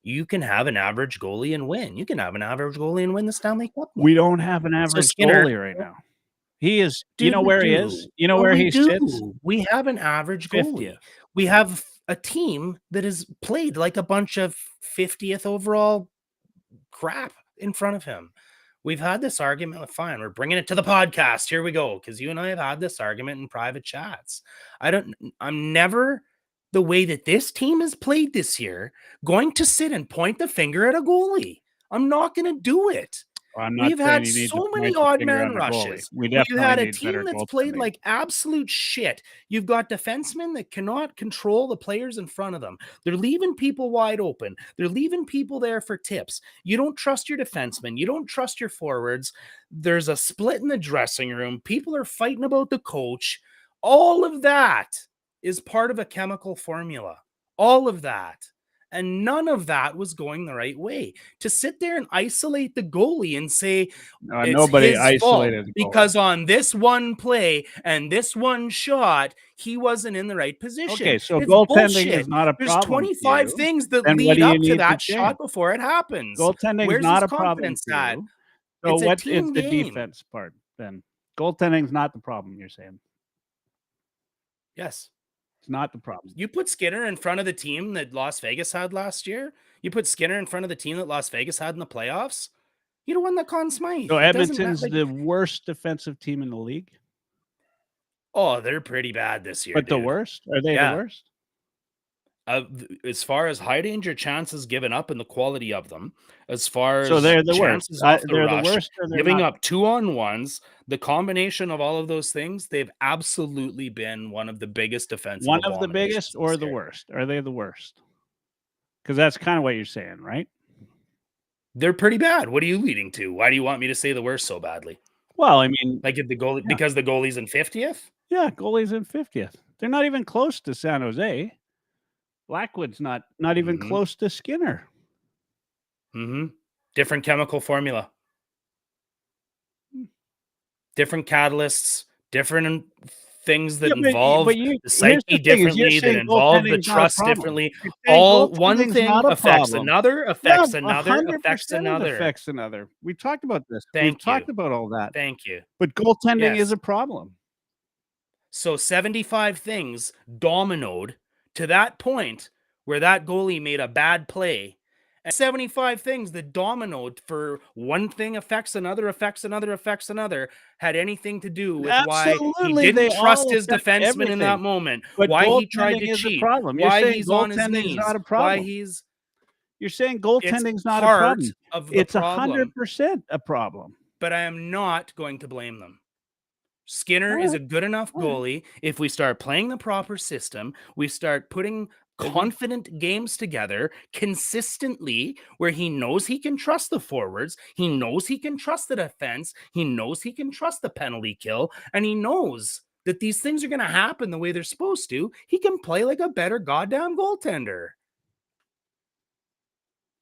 Speaker 3: you can have an average goalie and win. You can have an average goalie and win the Stanley Cup.
Speaker 1: We don't have an average goalie right now. He is, you know where he is? You know where he sits?
Speaker 3: We have an average goalie. 50th. We have a team that is played like a bunch of 50th overall crap in front of him. We've had this argument. Fine, we're bringing it to the podcast. Here we go, because you and I have had this argument in private chats. I'm never, the way that this team has played this year, going to sit and point the finger at a goalie. I'm not going to do it. We've had so many odd man rushes. We've had a team that's played like absolute shit. You've got defensemen that cannot control the players in front of them. They're leaving people wide open. They're leaving people there for tips. You don't trust your defensemen. You don't trust your forwards. There's a split in the dressing room. People are fighting about the coach. All of that is part of a chemical formula. All of that. And none of that was going the right way. To sit there and isolate the goalie and say
Speaker 1: nobody isolated
Speaker 3: because on this one play and this one shot, he wasn't in the right position.
Speaker 1: Okay, so goaltending is not a problem.
Speaker 3: There's 25 things that lead up to that shot before it happens.
Speaker 1: Goaltending is not a problem. So what is the defense part then? Goaltending is not the problem, you're saying?
Speaker 3: Yes.
Speaker 1: Not the problem.
Speaker 3: You put Skinner in front of the team that Las Vegas had last year. You put Skinner in front of the team that Las Vegas had in the playoffs. You'd have won the Conn Smythe.
Speaker 1: So Edmonton's the worst defensive team in the league.
Speaker 3: Oh, they're pretty bad this year,
Speaker 1: But the
Speaker 3: dude.
Speaker 1: worst? Are they the
Speaker 3: Yeah.
Speaker 1: worst?
Speaker 3: As far as high danger chances given up and the quality of them, as far
Speaker 1: So
Speaker 3: as
Speaker 1: they're the worst.
Speaker 3: chances off the
Speaker 1: They're the
Speaker 3: rush,
Speaker 1: worst or they're
Speaker 3: giving
Speaker 1: not?
Speaker 3: up 2-on-1s, the combination of all of those things, they've absolutely been one of the biggest defensive
Speaker 1: One of the biggest
Speaker 3: abominations
Speaker 1: or
Speaker 3: this
Speaker 1: the
Speaker 3: year.
Speaker 1: worst? Are they the worst? Because that's kind of what you're saying, right?
Speaker 3: They're pretty bad. What are you leading to? Why do you want me to say the worst so badly?
Speaker 1: Well, I mean,
Speaker 3: Like if the goalie
Speaker 1: yeah,
Speaker 3: because the goalie's in 50th?
Speaker 1: yeah, goalie's in 50th. They're not even close to San Jose. Blackwood's not even
Speaker 3: Mhm.
Speaker 1: close to Skinner.
Speaker 3: Mhm. Different chemical formula.
Speaker 1: Hmm.
Speaker 3: Different catalysts, different things that
Speaker 1: Yeah,
Speaker 3: involve
Speaker 1: you
Speaker 3: the
Speaker 1: here's the
Speaker 3: psyche
Speaker 1: thing is you're
Speaker 3: differently, that
Speaker 1: saying
Speaker 3: involve the
Speaker 1: goaltending's not a
Speaker 3: trust
Speaker 1: problem.
Speaker 3: differently.
Speaker 1: You're saying
Speaker 3: All one
Speaker 1: goaltending's
Speaker 3: thing
Speaker 1: not a
Speaker 3: affects
Speaker 1: problem.
Speaker 3: another,
Speaker 1: Yeah,
Speaker 3: affects another, affects
Speaker 1: 100% it
Speaker 3: another.
Speaker 1: affects another. We talked about this. We've
Speaker 3: Thank you.
Speaker 1: talked about all that.
Speaker 3: Thank you.
Speaker 1: But goaltending is
Speaker 3: Yes.
Speaker 1: a problem.
Speaker 3: So 75 things dominoed to that point where that goalie made a bad play. And 75 things that dominoed for one thing affects another, affects another, affects another, had anything to do with why he
Speaker 1: Absolutely, they
Speaker 3: didn't trust
Speaker 1: all
Speaker 3: his
Speaker 1: affect
Speaker 3: defenseman in that
Speaker 1: everything.
Speaker 3: moment,
Speaker 1: But
Speaker 3: why he tried
Speaker 1: goaltending
Speaker 3: to
Speaker 1: is a
Speaker 3: cheat,
Speaker 1: problem. You're
Speaker 3: why
Speaker 1: saying
Speaker 3: he's on his
Speaker 1: goaltending's
Speaker 3: knees,
Speaker 1: not a
Speaker 3: why
Speaker 1: problem.
Speaker 3: he's
Speaker 1: You're saying
Speaker 3: it's
Speaker 1: goaltending's not a
Speaker 3: part
Speaker 1: problem.
Speaker 3: of the
Speaker 1: It's
Speaker 3: problem,
Speaker 1: 100% a problem.
Speaker 3: but I am not going to blame them. Skinner is
Speaker 1: Alright,
Speaker 3: a good enough
Speaker 1: alright.
Speaker 3: goalie. If we start playing the proper system, we start putting
Speaker 1: Is he?
Speaker 3: confident games together consistently where he knows he can trust the forwards, he knows he can trust the defense, he knows he can trust the penalty kill, and he knows that these things are going to happen the way they're supposed to. He can play like a better goddamn goaltender.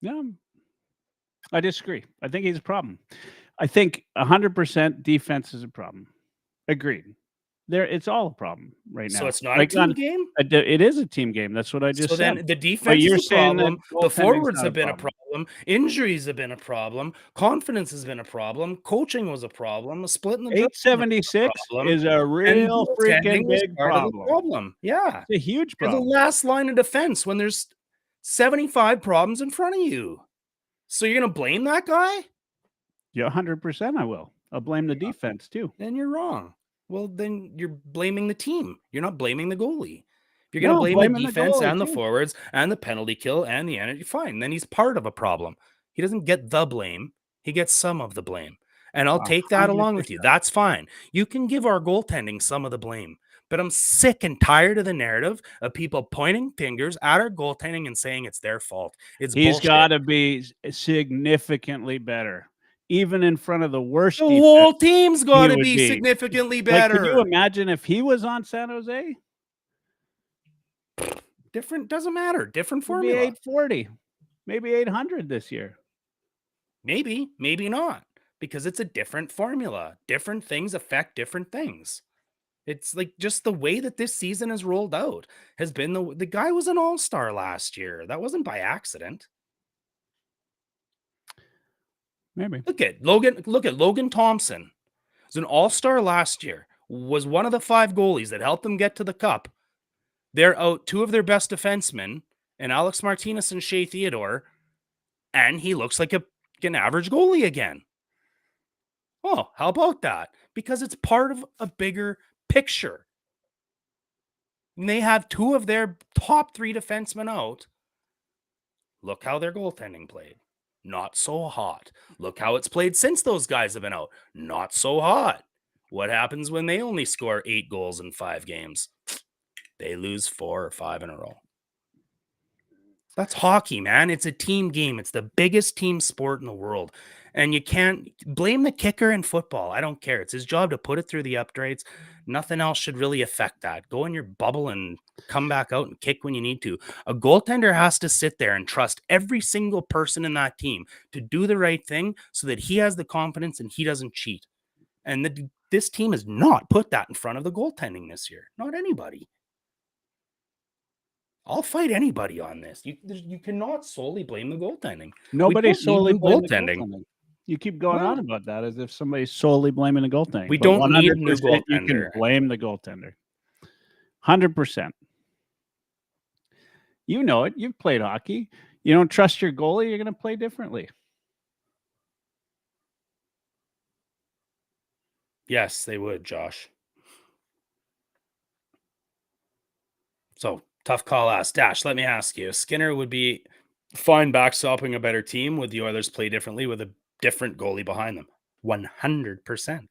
Speaker 1: Yeah. I disagree. I think he's a problem. I think 100% defense is a problem. Agreed. It's all a problem right
Speaker 3: So
Speaker 1: now.
Speaker 3: it's not a
Speaker 1: Like
Speaker 3: team game?
Speaker 1: it is a team game. That's what I just
Speaker 3: So
Speaker 1: said.
Speaker 3: then the
Speaker 1: But
Speaker 3: defense is
Speaker 1: you're
Speaker 3: a
Speaker 1: saying that
Speaker 3: problem. The
Speaker 1: goaltending's
Speaker 3: forwards
Speaker 1: not a
Speaker 3: have been a
Speaker 1: problem.
Speaker 3: problem. Injuries have been a problem. Confidence has been a problem. Coaching was a problem. A split in the jersey was a
Speaker 1: 876
Speaker 3: problem.
Speaker 1: is a
Speaker 3: And
Speaker 1: real
Speaker 3: goaltending
Speaker 1: freaking
Speaker 3: was
Speaker 1: big
Speaker 3: part of the
Speaker 1: problem.
Speaker 3: problem. Yeah.
Speaker 1: It's a huge
Speaker 3: You're the
Speaker 1: problem.
Speaker 3: last line of defense when there's 75 problems in front of you. So you're going to blame that guy?
Speaker 1: Yeah, 100% I will. I'll blame the defense too.
Speaker 3: Then you're wrong. Well, then you're blaming the team. You're not blaming the goalie. If you're
Speaker 1: No,
Speaker 3: going to
Speaker 1: I'm
Speaker 3: blame the
Speaker 1: blaming the
Speaker 3: defense
Speaker 1: goalie
Speaker 3: and the
Speaker 1: too.
Speaker 3: forwards and the penalty kill and the energy, fine. Then he's part of a problem. He doesn't get the blame. He gets some of the blame. And I'll take that along with you.
Speaker 1: 100%.
Speaker 3: That's fine. You can give our goaltending some of the blame. But I'm sick and tired of the narrative of people pointing fingers at our goaltending and saying it's their fault. It's
Speaker 1: He's
Speaker 3: bullshit.
Speaker 1: got to be significantly better. Even in front of the worst
Speaker 3: The
Speaker 1: defense,
Speaker 3: whole team's got to
Speaker 1: would
Speaker 3: be
Speaker 1: be.
Speaker 3: significantly
Speaker 1: Like, can you
Speaker 3: better.
Speaker 1: imagine if he was on San Jose?
Speaker 3: Different, doesn't matter. Different
Speaker 1: It'd be
Speaker 3: formula.
Speaker 1: 840, maybe 800 this year.
Speaker 3: Maybe, maybe not, because it's a different formula. Different things affect different things. It's like just the way that this season has rolled out has been the guy was an all-star last year. That wasn't by accident.
Speaker 1: Maybe.
Speaker 3: Look at Logan Thompson. Was an all-star last year. Was one of the 5 goalies that helped them get to the cup. They're out 2 of their best defensemen, and Alex Martinez and Shea Theodore, and he looks like an average goalie again. Oh, how about that? Because it's part of a bigger picture. And they have 2 of their top 3 defensemen out. Look how their goaltending played. Not so hot. Look how it's played since those guys have been out. Not so hot. What happens when they only score 8 goals in 5 games? They lose 4 or 5 in a row. That's hockey, man. It's a team game. It's the biggest team sport in the world. And you can't blame the kicker in football. I don't care. It's his job to put it through the upgrades. Nothing else should really affect that. Go in your bubble and come back out and kick when you need to. A goaltender has to sit there and trust every single person in that team to do the right thing so that he has the confidence and he doesn't cheat. And this team has not put that in front of the goaltending this year. Not anybody. I'll fight anybody on this. You cannot solely blame the goaltending.
Speaker 1: Nobody solely blames
Speaker 3: goaltending.
Speaker 1: goaltending. You keep going on about that as if somebody's solely blaming the goaltending.
Speaker 3: We
Speaker 1: But
Speaker 3: don't need a new
Speaker 1: 100% you can
Speaker 3: goaltender.
Speaker 1: blame the goaltender. 100%. You know it. You've played hockey. You don't trust your goalie, you're going to play differently.
Speaker 3: Yes, they would, Josh. So tough call. Dash, let me ask you. Skinner would be fine backstopping a better team. Would the Oilers play differently with a different goalie behind them? 100%.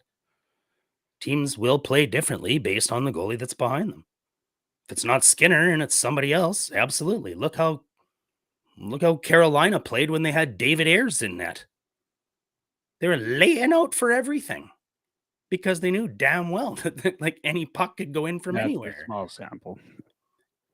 Speaker 3: Teams will play differently based on the goalie that's behind them. If it's not Skinner and it's somebody else, absolutely. Look how Carolina played when they had David Ayres in net. They were laying out for everything because they knew damn well that like any puck could go in from
Speaker 1: That's
Speaker 3: anywhere.
Speaker 1: a small sample.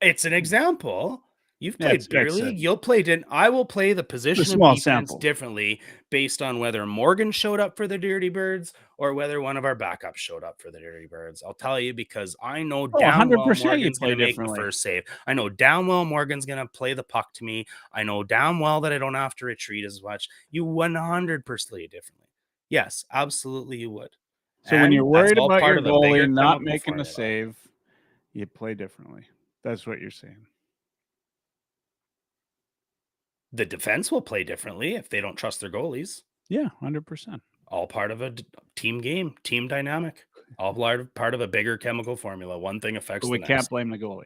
Speaker 3: It's an example. You've played beer league. You'll play. I will play the position of defense differently based on whether Morgan showed up for the Dirty Birds or whether one of our backups showed up for the Dirty Birds. I'll tell you because I know damn well Morgan's going to make the first save. I know damn well Morgan's going to play the puck to me. I know damn well that I don't have to retreat as much. You 100% play differently. Yes, absolutely you would.
Speaker 1: So when you're worried about your goalie not making the save, you play differently. That's what you're saying.
Speaker 3: The defense will play differently if they don't trust their goalies.
Speaker 1: Yeah, 100%.
Speaker 3: All part of a team game, team dynamic. All part of a bigger chemical formula. One thing affects the next.
Speaker 1: We can't blame the goalie.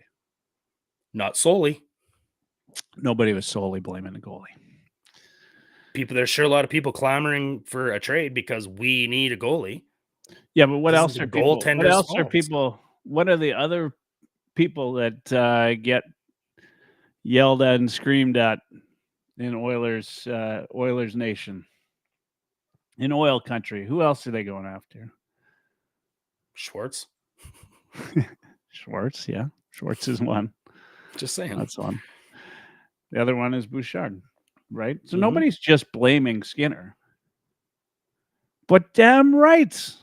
Speaker 3: Not solely.
Speaker 1: Nobody was solely blaming the goalie.
Speaker 3: There's sure a lot of people clamoring for a trade because we need a goalie.
Speaker 1: Yeah, but what else are people? What else are people? What are the other people that get yelled at and screamed at in Oilers Nation, in oil country? Who else are they going after?
Speaker 3: Schwartz.
Speaker 1: Schwartz, yeah. Schwartz is one.
Speaker 3: Just saying.
Speaker 1: That's one. The other one is Bouchard, right? So nobody's just blaming Skinner. But damn right.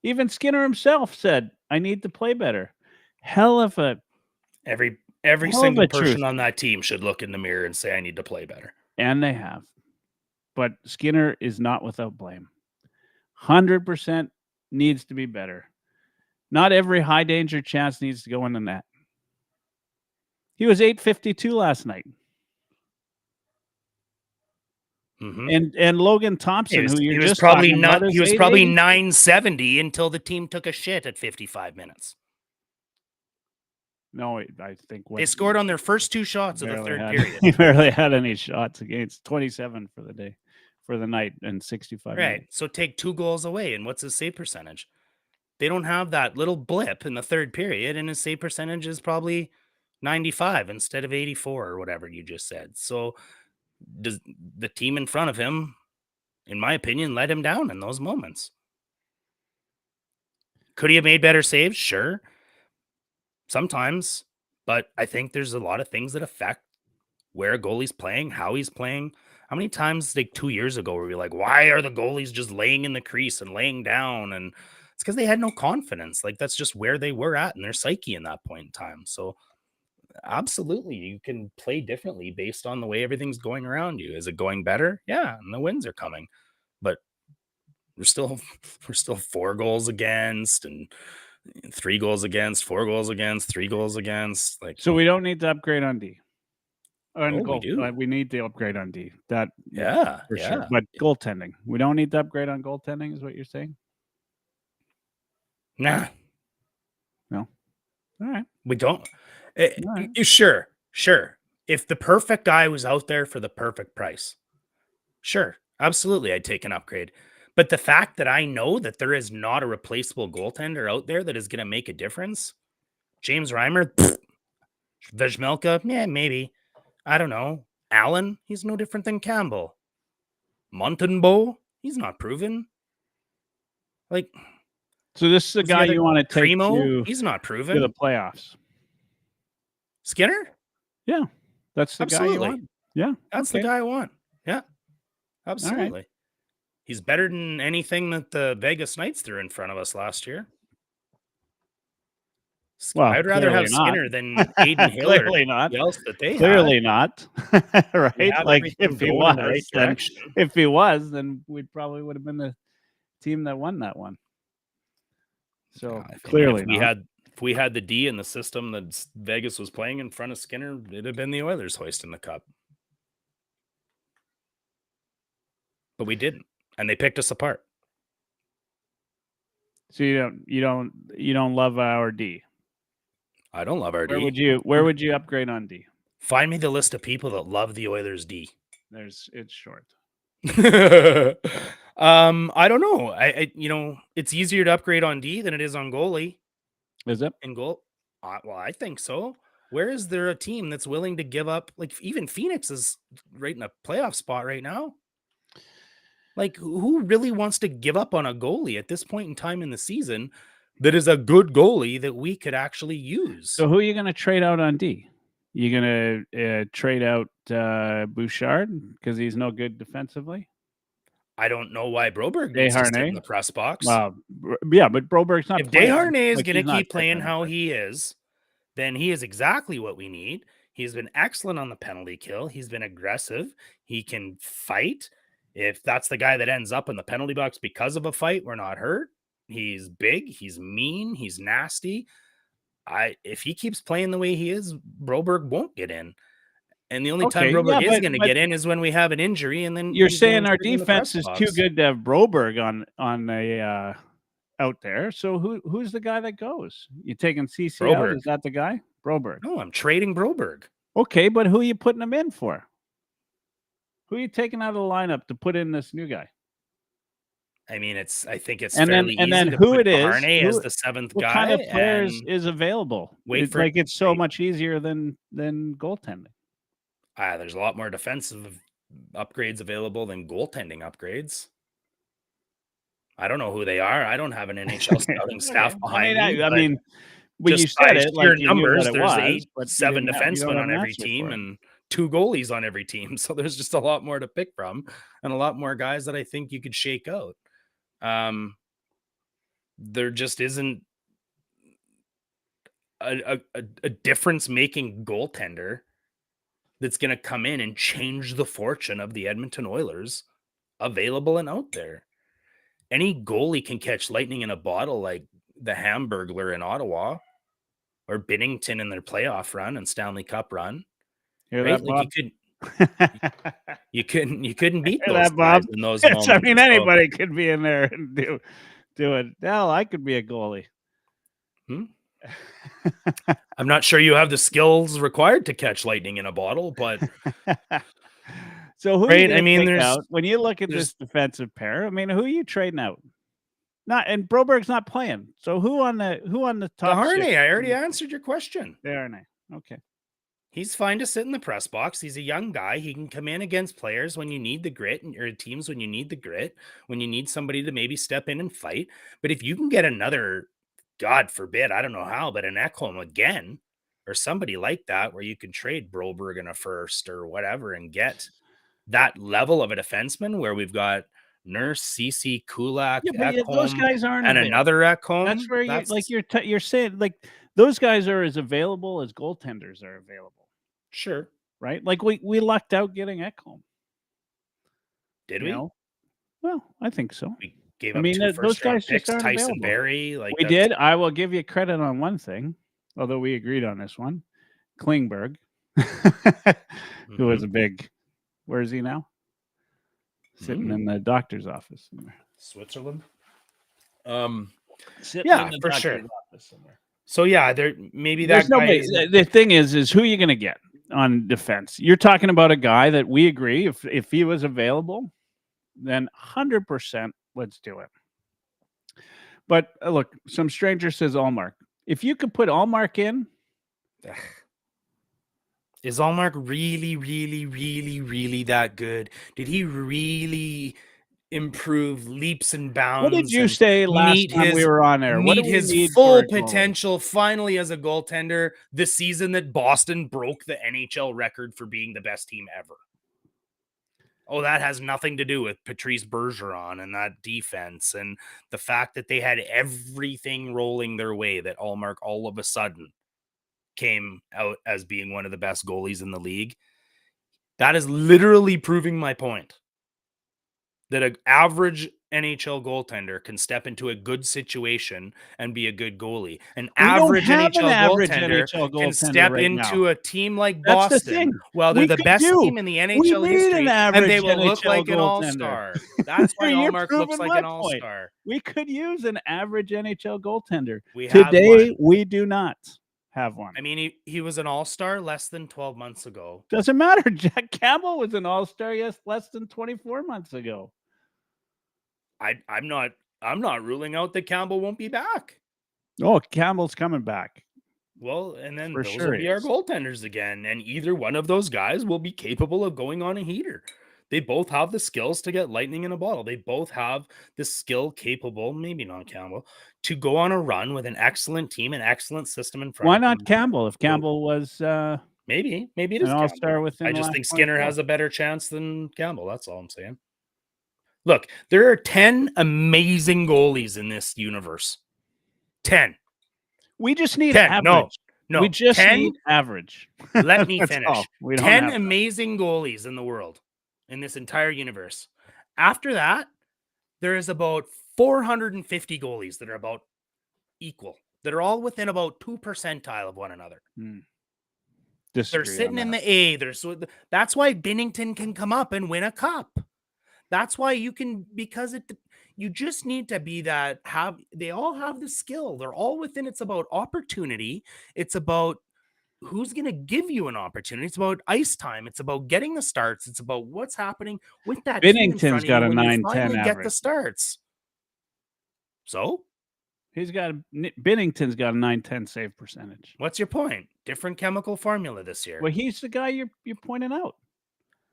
Speaker 1: Even Skinner himself said, I need to play better. Hell of a...
Speaker 3: Every single person on that team should look in the mirror and say, I need to play better.
Speaker 1: And they have. But Skinner is not without blame. 100% needs to be better. Not every high danger chance needs to go in the net. He was .852 last night. And Logan Thompson,
Speaker 3: he was probably 970 until the team took a shit at 55 minutes.
Speaker 1: No, I think
Speaker 3: they scored on their first two shots of the third period.
Speaker 1: He barely had any shots against 27 for the night and 65.
Speaker 3: Right.
Speaker 1: Minutes.
Speaker 3: So take 2 goals away, and what's his save percentage? They don't have that little blip in the third period, and his save percentage is probably 95 instead of 84 or whatever you just said. So does the team in front of him, in my opinion, let him down in those moments? Could he have made better saves? Sure. Sometimes, but I think there's a lot of things that affect where a goalie's playing, how he's playing. How many times, like 2 years ago, were we like, why are the goalies just laying in the crease and laying down? And it's because they had no confidence. Like, that's just where they were at in their psyche in that point in time. So absolutely, you can play differently based on the way everything's going around you. Is it going better? Yeah, and the wins are coming. But we're still 4 goals against and 3 goals against, 4 goals against, 3 goals against. Like,
Speaker 1: so we don't need to upgrade on D.
Speaker 3: We do.
Speaker 1: We need to upgrade on D. That for
Speaker 3: yeah.
Speaker 1: Sure. But goaltending, we don't need to upgrade on goaltending, is what you're saying?
Speaker 3: Nah.
Speaker 1: No. All right.
Speaker 3: We don't. Sure. If the perfect guy was out there for the perfect price, sure, absolutely, I'd take an upgrade. But the fact that I know that there is not a replaceable goaltender out there that is going to make a difference, James Reimer, Vejmelka, yeah, maybe. I don't know. Allen, he's no different than Campbell. Montembeault, he's not proven. Like,
Speaker 1: so this is a guy you want to take
Speaker 3: Primo, he's not proven.
Speaker 1: To the playoffs.
Speaker 3: Skinner?
Speaker 1: Yeah. That's the guy you want. Yeah.
Speaker 3: That's the guy I want. Yeah. Absolutely. Right. He's better than anything that the Vegas Knights threw in front of us last year. Well, I'd rather have Skinner than Aiden Hiller.
Speaker 1: Clearly not.
Speaker 3: Else that they
Speaker 1: clearly not. Right? Like if he was, then we probably would have been the team that won that one. So clearly,
Speaker 3: if we had the D in the system that Vegas was playing in front of Skinner, it'd have been the Oilers hoisting the cup. But we didn't, and they picked us apart.
Speaker 1: So you don't love our D.
Speaker 3: I don't love our
Speaker 1: Where
Speaker 3: D.
Speaker 1: would you upgrade on D?
Speaker 3: Find me the list of people that love the Oilers D.
Speaker 1: It's short.
Speaker 3: I don't know. It's easier to upgrade on D than it is on goalie.
Speaker 1: Is it?
Speaker 3: In goal? Well, I think so. Where is there a team that's willing to give up? Like even Phoenix is right in a playoff spot right now. Like who really wants to give up on a goalie at this point in time in the season that is a good goalie that we could actually use?
Speaker 1: So who are you going to trade out on D? You going to trade out Bouchard because he's no good defensively?
Speaker 3: I don't know why Broberg needs to sit in the press box.
Speaker 1: Well, yeah, but Broberg's not.
Speaker 3: If Desharnais is going to keep playing how he is, then he is exactly what we need. He's been excellent on the penalty kill. He's been aggressive. He can fight. If that's the guy that ends up in the penalty box because of a fight, we're not hurt. He's big. He's mean. He's nasty. If he keeps playing the way he is, Broberg won't get in. And the only time Broberg is going to get in is when we have an injury. And then
Speaker 1: you're saying our defense is too good to have Broberg on a out there. So who's the guy that goes? You taking CC out? Is that the guy? Broberg.
Speaker 3: No, I'm trading Broberg.
Speaker 1: Okay, but who are you putting him in for? Who are you taking out of the lineup to put in this new guy?
Speaker 3: I mean, I think it's
Speaker 1: fairly easy. And then who it is?
Speaker 3: Desharnais as the seventh guy.
Speaker 1: What kind of players is available? It's so much easier than goaltending.
Speaker 3: There's a lot more defensive upgrades available than goaltending upgrades. I don't know who they are. I don't have an NHL scouting staff behind me.
Speaker 1: I mean, when you said it,
Speaker 3: like numbers, there's 7 defensemen on every team and 2 goalies on every team. So there's just a lot more to pick from and a lot more guys that I think you could shake out. There just isn't a difference-making goaltender that's going to come in and change the fortune of the Edmonton Oilers available and out there. Any goalie can catch lightning in a bottle like the Hamburglar in Ottawa or Binnington in their playoff run and Stanley Cup run.
Speaker 1: Right?
Speaker 3: You couldn't beat those guys in those moments.
Speaker 1: I mean, anybody could be in there and do it. Hell, I could be a goalie.
Speaker 3: I'm not sure you have the skills required to catch lightning in a bottle, but
Speaker 1: so who? Right? I mean, when you look at this defensive pair, I mean, who are you trading out? And Broberg's not playing. So who on the top?
Speaker 3: Desharnais. I already answered your question.
Speaker 1: Desharnais. Okay.
Speaker 3: He's fine to sit in the press box. He's a young guy. He can come in against players when you need the grit and your teams when you need the grit, when you need somebody to maybe step in and fight. But if you can get another, God forbid, I don't know how, but an Ekholm again, or somebody like that, where you can trade Broberg in a first or whatever and get that level of a defenseman where we've got Nurse, CC, Kulak, Ekholm,
Speaker 1: those guys aren't
Speaker 3: and another Ekholm.
Speaker 1: That's where you're saying like those guys are as available as goaltenders are available.
Speaker 3: Sure.
Speaker 1: Right? Like we lucked out getting Ekholm.
Speaker 3: Did we?
Speaker 1: Well, I think so.
Speaker 3: We gave up 2
Speaker 1: those guys
Speaker 3: picks,
Speaker 1: just aren't
Speaker 3: Tyson
Speaker 1: available.
Speaker 3: Barrie.
Speaker 1: We did. I will give you credit on one thing, although we agreed on this one. Klingberg, who was a big, where is he now? Sitting in the doctor's office somewhere.
Speaker 3: Switzerland.
Speaker 1: Yeah,
Speaker 3: for sure. So yeah, maybe that
Speaker 1: guy. The thing is who are you going to get on defense? You're talking about a guy that we agree if he was available, then 100% let's do it. But look, some stranger says Allmark. If you could put Allmark in,
Speaker 3: is Allmark really, really, really, really that good? Did he really improve leaps and bounds?
Speaker 1: What did you say last time we were on there?
Speaker 3: Meet his full potential finally as a goaltender this season that Boston broke the NHL record for being the best team ever. Oh, that has nothing to do with Patrice Bergeron and that defense and the fact that they had everything rolling their way, that Allmark all of a sudden came out as being one of the best goalies in the league. That is literally proving my point. That an average NHL goaltender can step into a good situation and be a good goalie. An average NHL goaltender can step into a team like Boston. Well, they're the best team in the NHL history, and they will look like an all-star. That's why Allmark looks like an all-star.
Speaker 1: We could use an average NHL goaltender. Today, we do not. have one.
Speaker 4: I mean, he was an all-star less than 12 months ago.
Speaker 1: Doesn't matter. Jack Campbell was an all-star less than 24 months ago.
Speaker 4: I'm not ruling out that Campbell won't be back.
Speaker 1: Oh, Campbell's coming back.
Speaker 4: Well, and then
Speaker 1: For
Speaker 4: those
Speaker 1: sure
Speaker 4: will be
Speaker 1: he
Speaker 4: our
Speaker 1: is.
Speaker 4: goaltenders again, and either one of those guys will be capable of going on a heater. They both have the skills to get lightning in a bottle. They both have the skill capable, maybe not Campbell, to go on a run with an excellent team, an excellent system in front
Speaker 1: Why
Speaker 4: of them.
Speaker 1: not Campbell? If Campbell was
Speaker 4: Maybe it is
Speaker 1: an
Speaker 4: Campbell.
Speaker 1: all-star within
Speaker 4: I
Speaker 1: the
Speaker 4: just
Speaker 1: last
Speaker 4: think Skinner
Speaker 1: 24.
Speaker 4: has a better chance than Campbell. That's all I'm saying. Look, there are 10 amazing goalies in this universe. 10.
Speaker 1: We just need
Speaker 4: 10.
Speaker 1: average.
Speaker 4: No,
Speaker 1: we just
Speaker 4: 10.
Speaker 1: need average.
Speaker 4: Let me
Speaker 1: That's
Speaker 4: finish.
Speaker 1: all. We don't
Speaker 4: 10
Speaker 1: have that.
Speaker 4: amazing goalies in the world, in this entire universe. After that, there is about 450 goalies that are about equal, that are all within about 2 percentile of one another. They're sitting in the A. That's why Binnington can come up and win a cup. That's why you can, because you just need to be that, they all have the skill. They're all within, it's about opportunity. It's about who's going to give you an opportunity. It's about ice time. It's about getting the starts. It's about what's happening with that team in front
Speaker 1: Binnington's
Speaker 4: of
Speaker 1: got
Speaker 4: you
Speaker 1: a
Speaker 4: when you
Speaker 1: 9-10
Speaker 4: finally get the
Speaker 1: average.
Speaker 4: starts. So
Speaker 1: Binnington's got a 9-10 save percentage.
Speaker 4: what's your point? Different chemical formula this year.
Speaker 1: Well, he's the guy you're pointing out.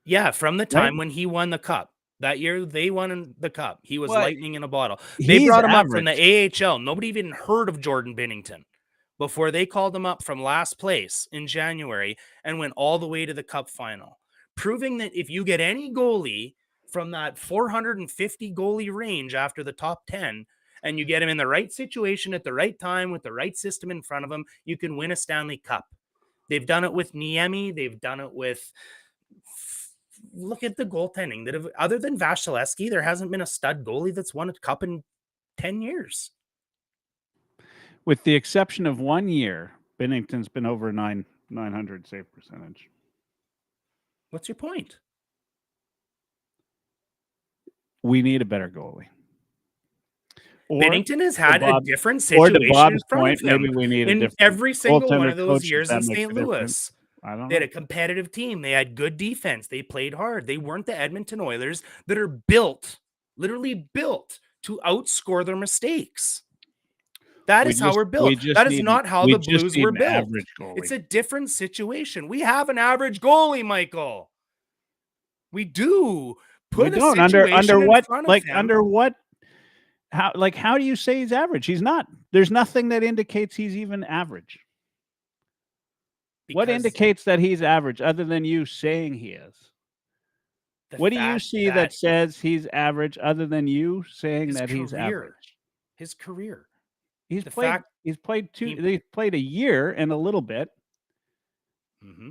Speaker 4: Yeah, from the time when he won the cup. That year they won the cup. He was lightning in a bottle. They brought him up from the AHL. Nobody even heard of Jordan Binnington before they called him up from last place in January and went all the way to the cup final, proving that if you get any goalie from that 450 goalie range after the top 10 and you get him in the right situation at the right time with the right system in front of him, you can win a Stanley Cup. They've done it with Niemi. They've done it with... Look at the goaltending. That other than Vasilevsky, there hasn't been a stud goalie that's won a cup in 10 years.
Speaker 1: With the exception of 1 year, Binnington's been over 900 save percentage.
Speaker 4: What's your point?
Speaker 1: We need a better goalie.
Speaker 4: Binnington has had a different situation in front of him.
Speaker 1: Maybe we need
Speaker 4: in every single one of those years in St.
Speaker 1: Louis.
Speaker 4: Louis.
Speaker 1: I don't know.
Speaker 4: They had a competitive team. They had good defense. They played hard. They weren't the Edmonton Oilers that are built, literally built, to outscore their mistakes. That is how we're built. That is not how the Blues were built. It's a different situation. We have an average goalie, Michael. We do. Put a situation in front of him.
Speaker 1: Under what? How do you say he's average? He's not. There's nothing that indicates he's even average. What indicates that he's average other than you saying he is? What do you see that says he's average other than you saying that he's average?
Speaker 4: His career.
Speaker 1: He's played a year and a little bit.
Speaker 4: Mm-hmm.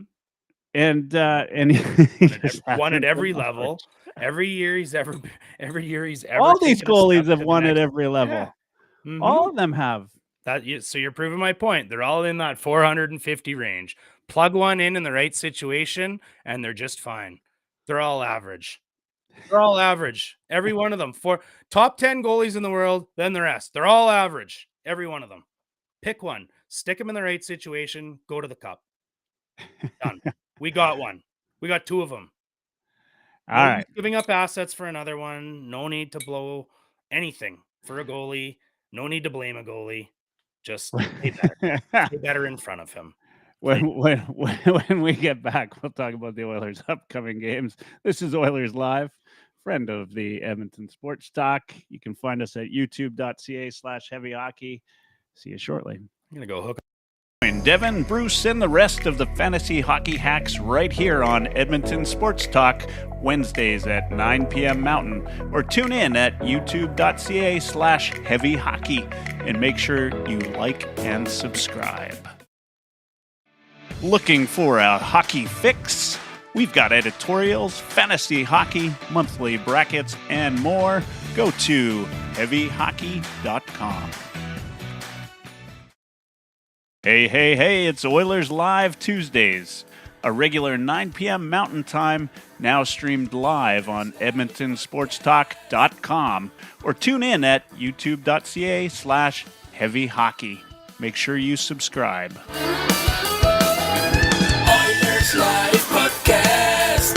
Speaker 1: And
Speaker 4: he won at every level. Every year he's ever
Speaker 1: all these goalies have won at every level.
Speaker 4: Yeah. Mm-hmm.
Speaker 1: All of them have.
Speaker 4: So you're proving my point. They're all in that 450 range. Plug one in the right situation, and they're just fine. They're all average. They're all average. Every one of them. For top 10 goalies in the world, then the rest. They're all average. Every one of them. Pick one. Stick them in the right situation. Go to the cup. Done. We got one. We got two of them.
Speaker 1: All right.
Speaker 4: Giving up assets for another one. No need to blow anything for a goalie. No need to blame a goalie. Just play better. Play better in front of him.
Speaker 1: When we get back, we'll talk about the Oilers' upcoming games. This is Oilers Live, friend of the Edmonton Sports Talk. You can find us at youtube.ca/heavyhockey. See you shortly.
Speaker 4: I'm going to go hook up.
Speaker 1: Join Devin, Bruce, and the rest of the fantasy hockey hacks right here on Edmonton Sports Talk, Wednesdays at 9 p.m. Mountain, or tune in at youtube.ca/heavyhockey, and make sure you like and subscribe. Looking for a hockey fix? We've got editorials, fantasy hockey, monthly brackets, and more. Go to heavyhockey.com. Hey, it's Oilers Live Tuesdays, a regular 9 p.m. Mountain Time, now streamed live on edmontonsportstalk.com, or tune in at youtube.ca/heavyhockey. make sure you subscribe.
Speaker 2: Oilers Live Podcast.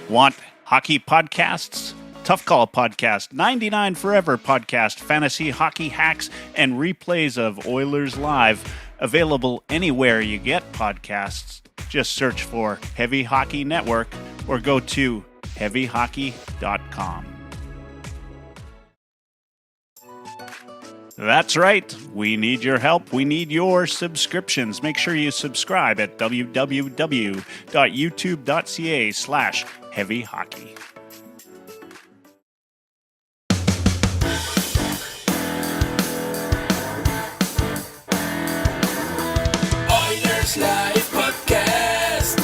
Speaker 1: Want hockey podcasts? Tough Call Podcast, 99 Forever Podcast, fantasy hockey hacks, and replays of Oilers Live. Available anywhere you get podcasts. Just search for Heavy Hockey Network or go to heavyhockey.com. That's right. We need your help. We need your subscriptions. Make sure you subscribe at www.youtube.ca/heavyhockey.
Speaker 2: Oilers Live Podcast.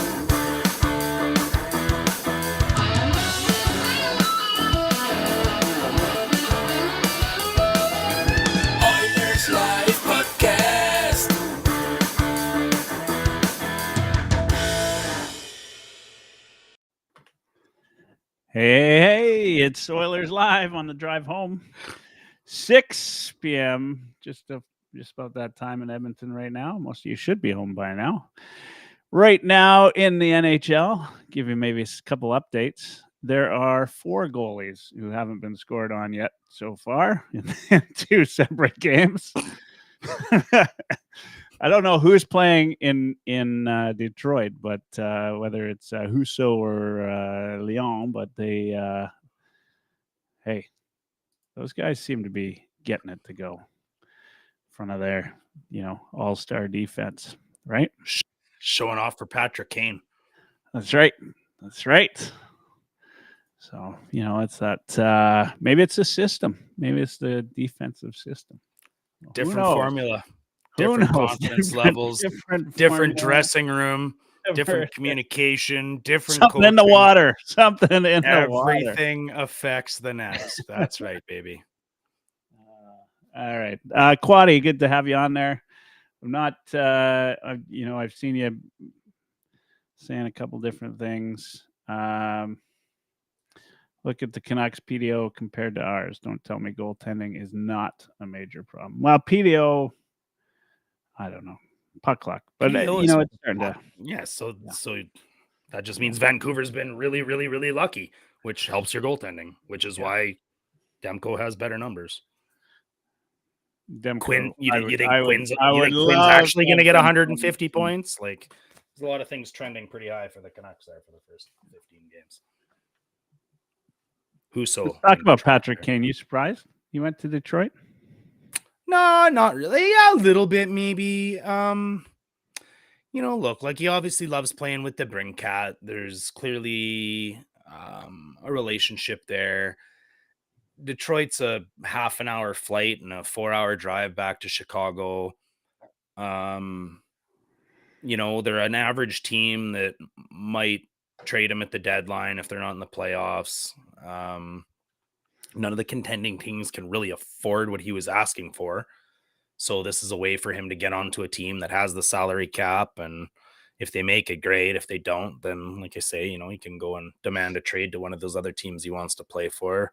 Speaker 2: Oilers Live Podcast.
Speaker 1: Hey, it's Oilers Live on the drive home. 6 p.m. Just about that time in Edmonton right now. Most of you should be home by now. Right now in the NHL, give you maybe a couple updates. There are 4 goalies who haven't been scored on yet so far in 2 separate games. I don't know who's playing in Detroit, but whether it's Husso or Lyon, but they, hey, those guys seem to be getting it to go in front of their, all-star defense, right?
Speaker 4: Showing off for Patrick Kane.
Speaker 1: That's right. That's right. So, it's that, maybe it's a system. Maybe it's the defensive system.
Speaker 4: Different formula.
Speaker 1: Who
Speaker 4: Different
Speaker 1: knows?
Speaker 4: confidence levels, different
Speaker 1: formula.
Speaker 4: dressing room, different communication, different
Speaker 1: something in the
Speaker 4: coaching.
Speaker 1: water. Something in the water.
Speaker 4: Everything affects the next. That's right, baby.
Speaker 1: All right. Quaddy, good to have you on there. I'm not, I've seen you saying a couple different things. Look at the Canucks PDO compared to ours. Don't tell me goaltending is not a major problem. Well, PDO, I don't know, puck luck, but it's starting to.
Speaker 4: Yeah, so that just means Vancouver's been really, really, really lucky, which helps your goaltending, which is why Demko has better numbers. Quinn, you think Quinn's actually going to get 150 points? Like, there's a lot of things trending pretty high for the Canucks there for the first 15 games. Husso.
Speaker 1: Let's talk about Patrick Kane. You surprised? You went to Detroit?
Speaker 4: No, not really. Yeah, a little bit, maybe. Look, like he obviously loves playing with the Brinkat. There's clearly a relationship there. Detroit's a half an hour flight and a 4-hour drive back to Chicago. They're an average team that might trade him at the deadline if they're not in the playoffs. None of the contending teams can really afford what he was asking for. So this is a way for him to get onto a team that has the salary cap. And if they make it, great. If they don't, then like I say, he can go and demand a trade to one of those other teams he wants to play for.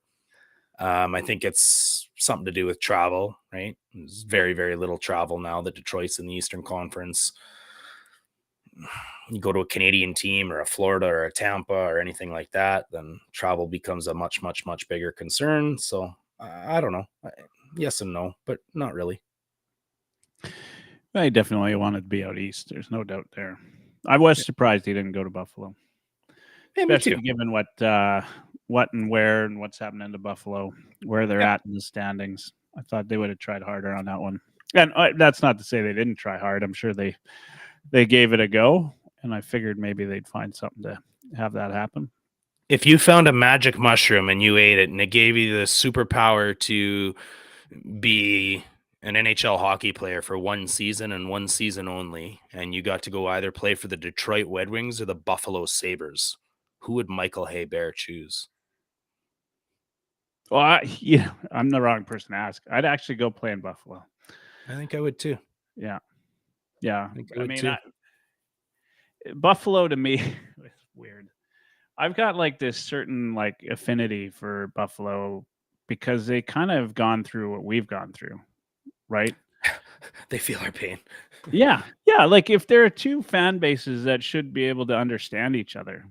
Speaker 4: I think it's something to do with travel, right? There's very, very little travel now that Detroit's in the Eastern Conference. You go to a Canadian team or a Florida or a Tampa or anything like that, then travel becomes a much, much, much bigger concern. So I don't know. Yes and no, but not really.
Speaker 1: I definitely wanted to be out east. There's no doubt there. I was surprised he didn't go to Buffalo.
Speaker 4: Yeah,
Speaker 1: especially given what and where and what's happening to Buffalo, where they're at in the standings. I thought they would have tried harder on that one. And that's not to say they didn't try hard. I'm sure they gave it a go, and I figured maybe they'd find something to have that happen.
Speaker 4: If you found a magic mushroom and you ate it and it gave you the superpower to be an NHL hockey player for one season and one season only, and you got to go either play for the Detroit Red Wings or the Buffalo Sabres, who would Michael Hebert choose?
Speaker 1: Well, I'm the wrong person to ask. I'd actually go play in Buffalo.
Speaker 4: I think I would too.
Speaker 1: Yeah.
Speaker 4: I mean,
Speaker 1: Buffalo to me is weird. I've got like this certain like affinity for Buffalo because they kind of have gone through what we've gone through, right?
Speaker 4: They feel our pain.
Speaker 1: Yeah. Yeah. Like if there are two fan bases that should be able to understand each other,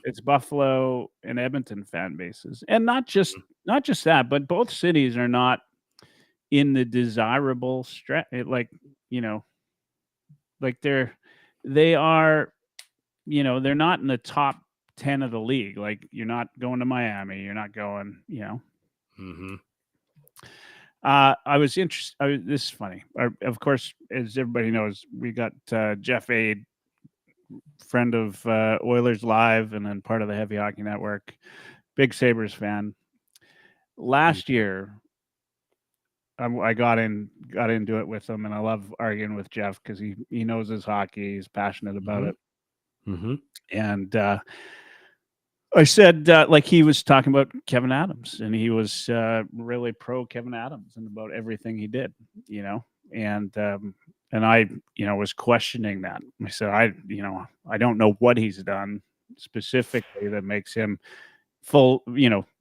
Speaker 1: it's Buffalo and Edmonton fan bases. And not just that, but both cities are not in the desirable like, you know, like they are, you know, they're not in the top 10 of the league. Like you're not going to Miami, you're not going, you know. I was interested. This is funny. Of course, as everybody knows, we got Jeff Aid, friend of Oilers Live, and then part of the Heavy Hockey Network. Big Sabres fan. Last year, I got into it with him, and I love arguing with Jeff because he knows his hockey. He's passionate about it. And I said, like he was talking about Kevin Adams, and he was really pro Kevin Adams and about everything he did, you know, and I, you know, was questioning that. I said, I don't know what he's done specifically that makes him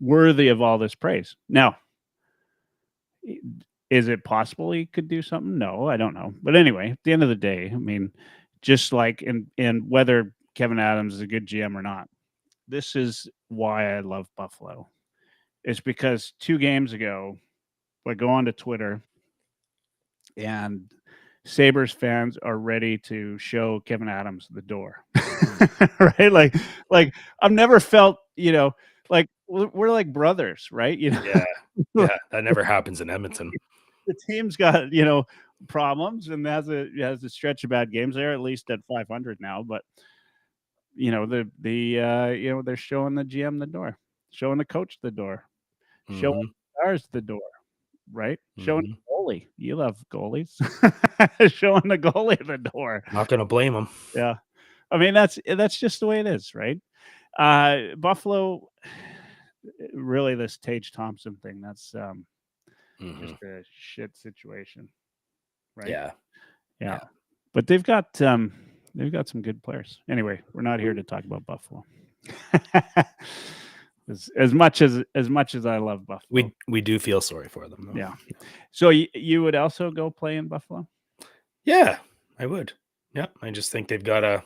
Speaker 1: worthy of all this praise. Now, is it possible he could do something? No, I don't know. But anyway, at the end of the day, I mean, just like in whether Kevin Adams is a good GM or not, this is why I love Buffalo. It's because 2 games ago, I go onto Twitter and Sabres fans are ready to show Kevin Adams the door. Right? Like I've never felt, you know, like we're like brothers, right? You know?
Speaker 4: Yeah, that never happens in Edmonton.
Speaker 1: The team's got, you know, problems and has a stretch of bad games there, at least at 500 now, but you know, you know, they're showing the GM the door, showing the coach the door, showing the stars the door, right? Showing the goalie. You love goalies. Showing the goalie the door.
Speaker 4: Not going to blame them.
Speaker 1: Yeah. I mean, that's just the way it is, right? Buffalo, really, this Tage Thompson thing, that's just a shit situation, right? Yeah. But they've got some good players. Anyway, we're not here to talk about Buffalo. as much as I love Buffalo,
Speaker 4: we do feel sorry for them, though.
Speaker 1: Yeah. So you would also go play in Buffalo?
Speaker 4: Yeah, I would. Yeah, I just think they've got a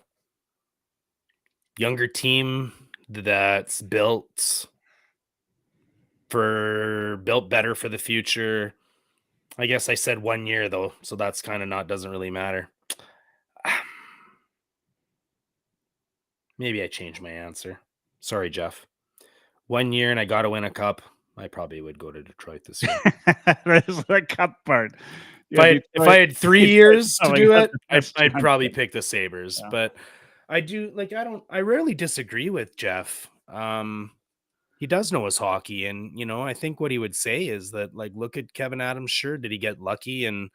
Speaker 4: younger team that's built better for the future. I guess I said 1 year though, so that's kind of doesn't really matter. Maybe I changed my answer. Sorry, Jeff. 1 year and I got to win a cup. I probably would go to Detroit this year.
Speaker 1: There's the cup part.
Speaker 4: If I had 3 years to do it, I'd probably pick the Sabres. Yeah. But I rarely disagree with Jeff. He does know his hockey. And, you know, I think what he would say is that, like, look at Kevin Adams. Sure, did he get lucky and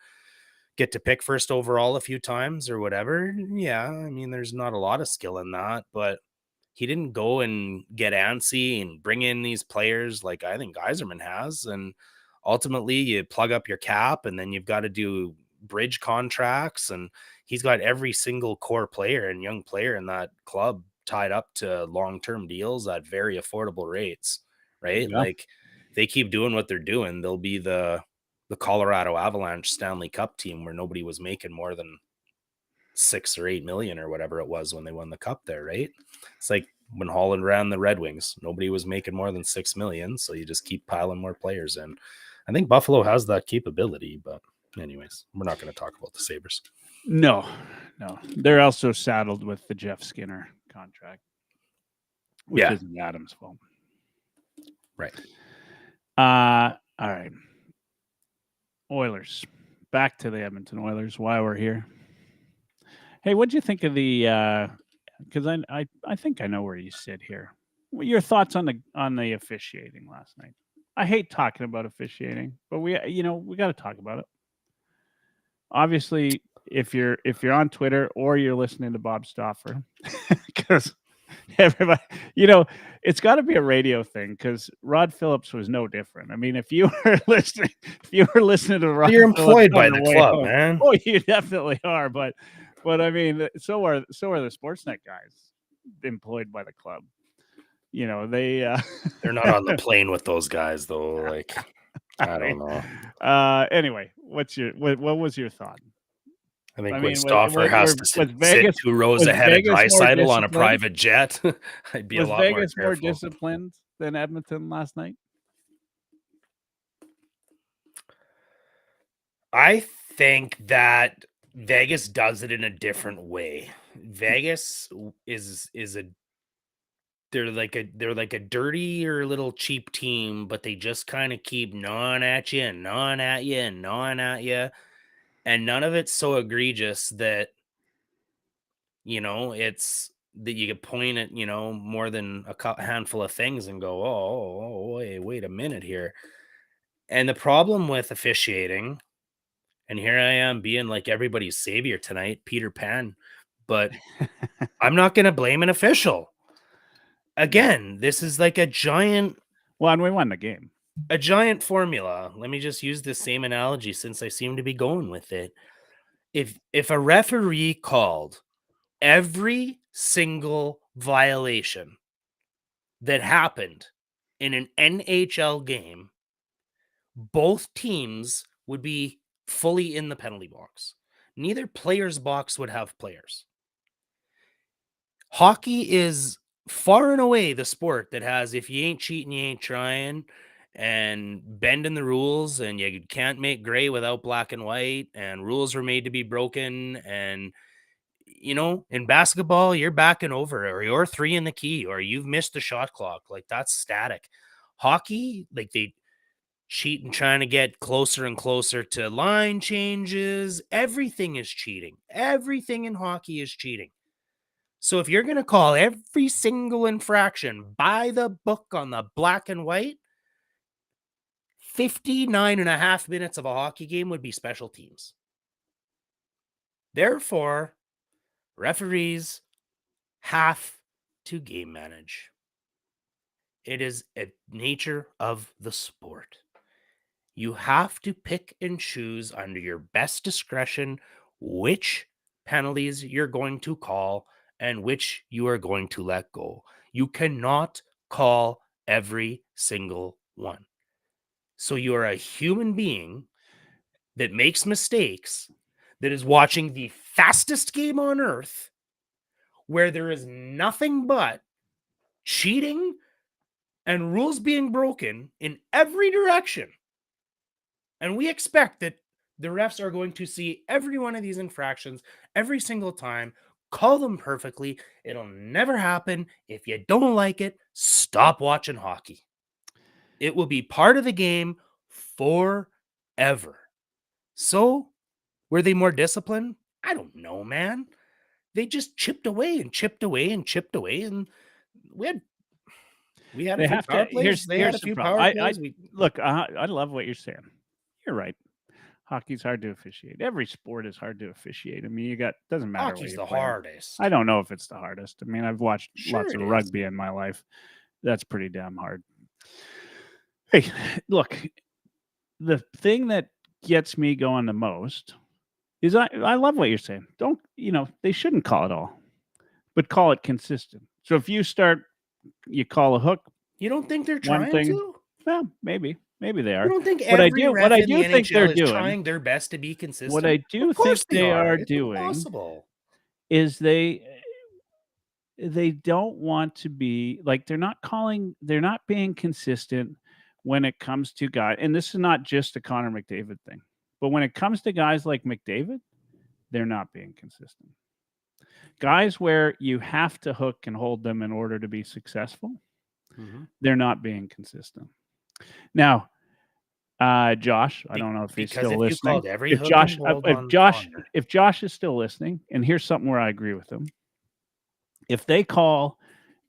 Speaker 4: get to pick first overall a few times or whatever? Yeah, I mean, there's not a lot of skill in that, but he didn't go and get antsy and bring in these players like I think Yzerman has. And ultimately, you plug up your cap and then you've got to do bridge contracts. And he's got every single core player and young player in that club tied up to long-term deals at very affordable rates, right? Yeah. Like they keep doing what they're doing. They'll be the Colorado Avalanche Stanley Cup team where nobody was making more than 6 or 8 million or whatever it was when they won the cup there, right? It's like when Holland ran the Red Wings, nobody was making more than 6 million. So you just keep piling more players in. I think Buffalo has that capability, but anyways, we're not going to talk about the Sabres.
Speaker 1: No. They're also saddled with the Jeff Skinner contract, which isn't Adams' fault.
Speaker 4: Right.
Speaker 1: All right. Oilers. Back to the Edmonton Oilers. Why we're here. Hey, what'd you think of the? Because I think I know where you sit here. Your thoughts on the officiating last night? I hate talking about officiating, but we got to talk about it. Obviously, if you're on Twitter or you're listening to Bob Stauffer, because everybody, it's got to be a radio thing. Because Rod Phillips was no different. I mean, if you were listening to Rod,
Speaker 4: you're employed by the club,
Speaker 1: home,
Speaker 4: man.
Speaker 1: Oh, you definitely are, but I mean, so are the Sportsnet guys. employed by the club. You know, they're
Speaker 4: not on the plane with those guys though. Like, I don't know.
Speaker 1: Anyway, what was your thought?
Speaker 4: I think when Stauffer has to sit 2 rows ahead of Draisaitl on a private jet, I'd be a lot
Speaker 1: Vegas
Speaker 4: more
Speaker 1: disciplined than Edmonton last night?
Speaker 4: I think that Vegas does it in a different way. Vegas they're like a dirty or little cheap team, but they just kind of keep gnawing at you and gnawing at you and gnawing at you. And none of it's so egregious that, it's that you could point at, more than a handful of things and go, wait a minute here. And the problem with officiating, and here I am being like everybody's savior tonight, Peter Pan, but I'm not going to blame an official. Again, this is like a giant...
Speaker 1: Well, and we won the game.
Speaker 4: A giant formula. Let me just use the same analogy since I seem to be going with it. If a referee called every single violation that happened in an NHL game, both teams would be fully in the penalty box. Neither player's box would have players. Hockey is far and away the sport that has, if you ain't cheating, you ain't trying, and bending the rules, and you can't make gray without black and white, and rules were made to be broken. And, in basketball, you're backing over, or you're 3 in the key, or you've missed the shot clock. Like, that's static. Hockey, like, they cheat and trying to get closer and closer to line changes. Everything is cheating. Everything in hockey is cheating. So if you're going to call every single infraction by the book on the black and white, 59.5 minutes of a hockey game would be special teams. Therefore, referees have to game manage. It is a nature of the sport. You have to pick and choose under your best discretion which penalties you're going to call and which you are going to let go. You cannot call every single one. So you are a human being that makes mistakes, that is watching the fastest game on earth, where there is nothing but cheating and rules being broken in every direction. And we expect that the refs are going to see every one of these infractions every single time, call them perfectly. It'll never happen. If you don't like it, stop watching hockey. It will be part of the game forever. So, were they more disciplined? I don't know, man. They just chipped away and chipped away and chipped away, and we had a few power plays. They had a few power plays.
Speaker 1: Look, I love what you're saying. You're right. Hockey's hard to officiate. Every sport is hard to officiate. I mean, doesn't matter.
Speaker 4: Hockey's the hardest.
Speaker 1: I don't know if it's the hardest. I mean, I've watched lots of rugby in my life. That's pretty damn hard. Hey, look, the thing that gets me going the most is I love what you're saying. They shouldn't call it all, but call it consistent. So if you call a hook.
Speaker 4: You don't think they're trying to?
Speaker 1: Well, maybe they are.
Speaker 4: You don't think what I do think they're doing, trying their best to be consistent?
Speaker 1: What I do think they are doing is they don't want to be like, they're not being consistent when it comes to guys. And this is not just a Connor McDavid thing, but when it comes to guys like McDavid, they're not being consistent. Guys where you have to hook and hold them in order to be successful, they're not being consistent. Now, Josh, I don't know if he's still listening. If Josh is still listening, and here's something where I agree with him. If they call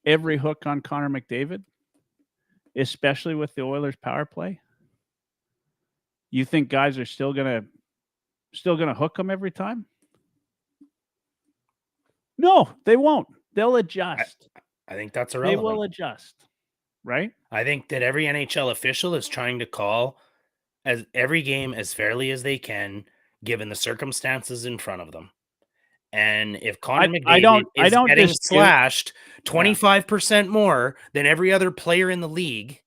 Speaker 1: every hook on Connor McDavid, especially with the Oilers power play, you think guys are still gonna hook him every time? No, they won't. They'll adjust.
Speaker 4: I think that's irrelevant.
Speaker 1: They will adjust, right?
Speaker 4: I think that every NHL official is trying to call every game as fairly as they can, given the circumstances in front of them. And if Connor McDavid
Speaker 1: I don't
Speaker 4: getting
Speaker 1: dispute.
Speaker 4: slashed 25% more than every other player in the league,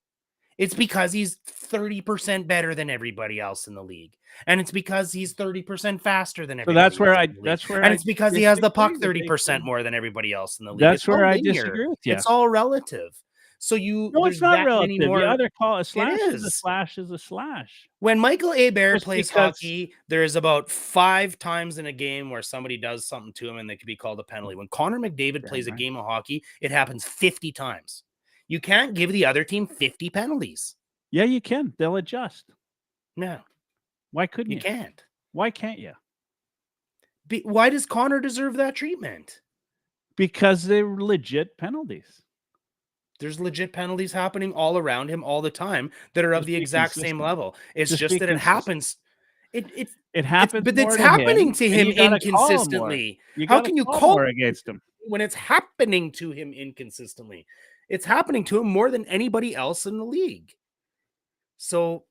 Speaker 4: it's because he's 30% better than everybody else in the league. And it's because he's 30% faster than everybody else in the league. And it's because he has the puck 30% more than everybody else in the league.
Speaker 1: That's where I disagree with you.
Speaker 4: It's all relative. So
Speaker 1: no, it's not relative. The other call a slash is a slash is a slash.
Speaker 4: When Michael Hebert plays hockey, there is about 5 times in a game where somebody does something to him and they could be called a penalty. When Connor McDavid plays a game of hockey, it happens 50 times. You can't give the other team 50 penalties.
Speaker 1: Yeah, you can. They'll adjust.
Speaker 4: No.
Speaker 1: Why couldn't you?
Speaker 4: You can't.
Speaker 1: Why can't you?
Speaker 4: Why does Connor deserve that treatment?
Speaker 1: Because they're legit penalties. There's
Speaker 4: legit penalties happening all around him all the time that are of the exact same level. It's just that it happens. It happens, but it's happening to him inconsistently. How can you call
Speaker 1: against him
Speaker 4: when it's happening to him inconsistently? It's happening to him more than anybody else in the league. So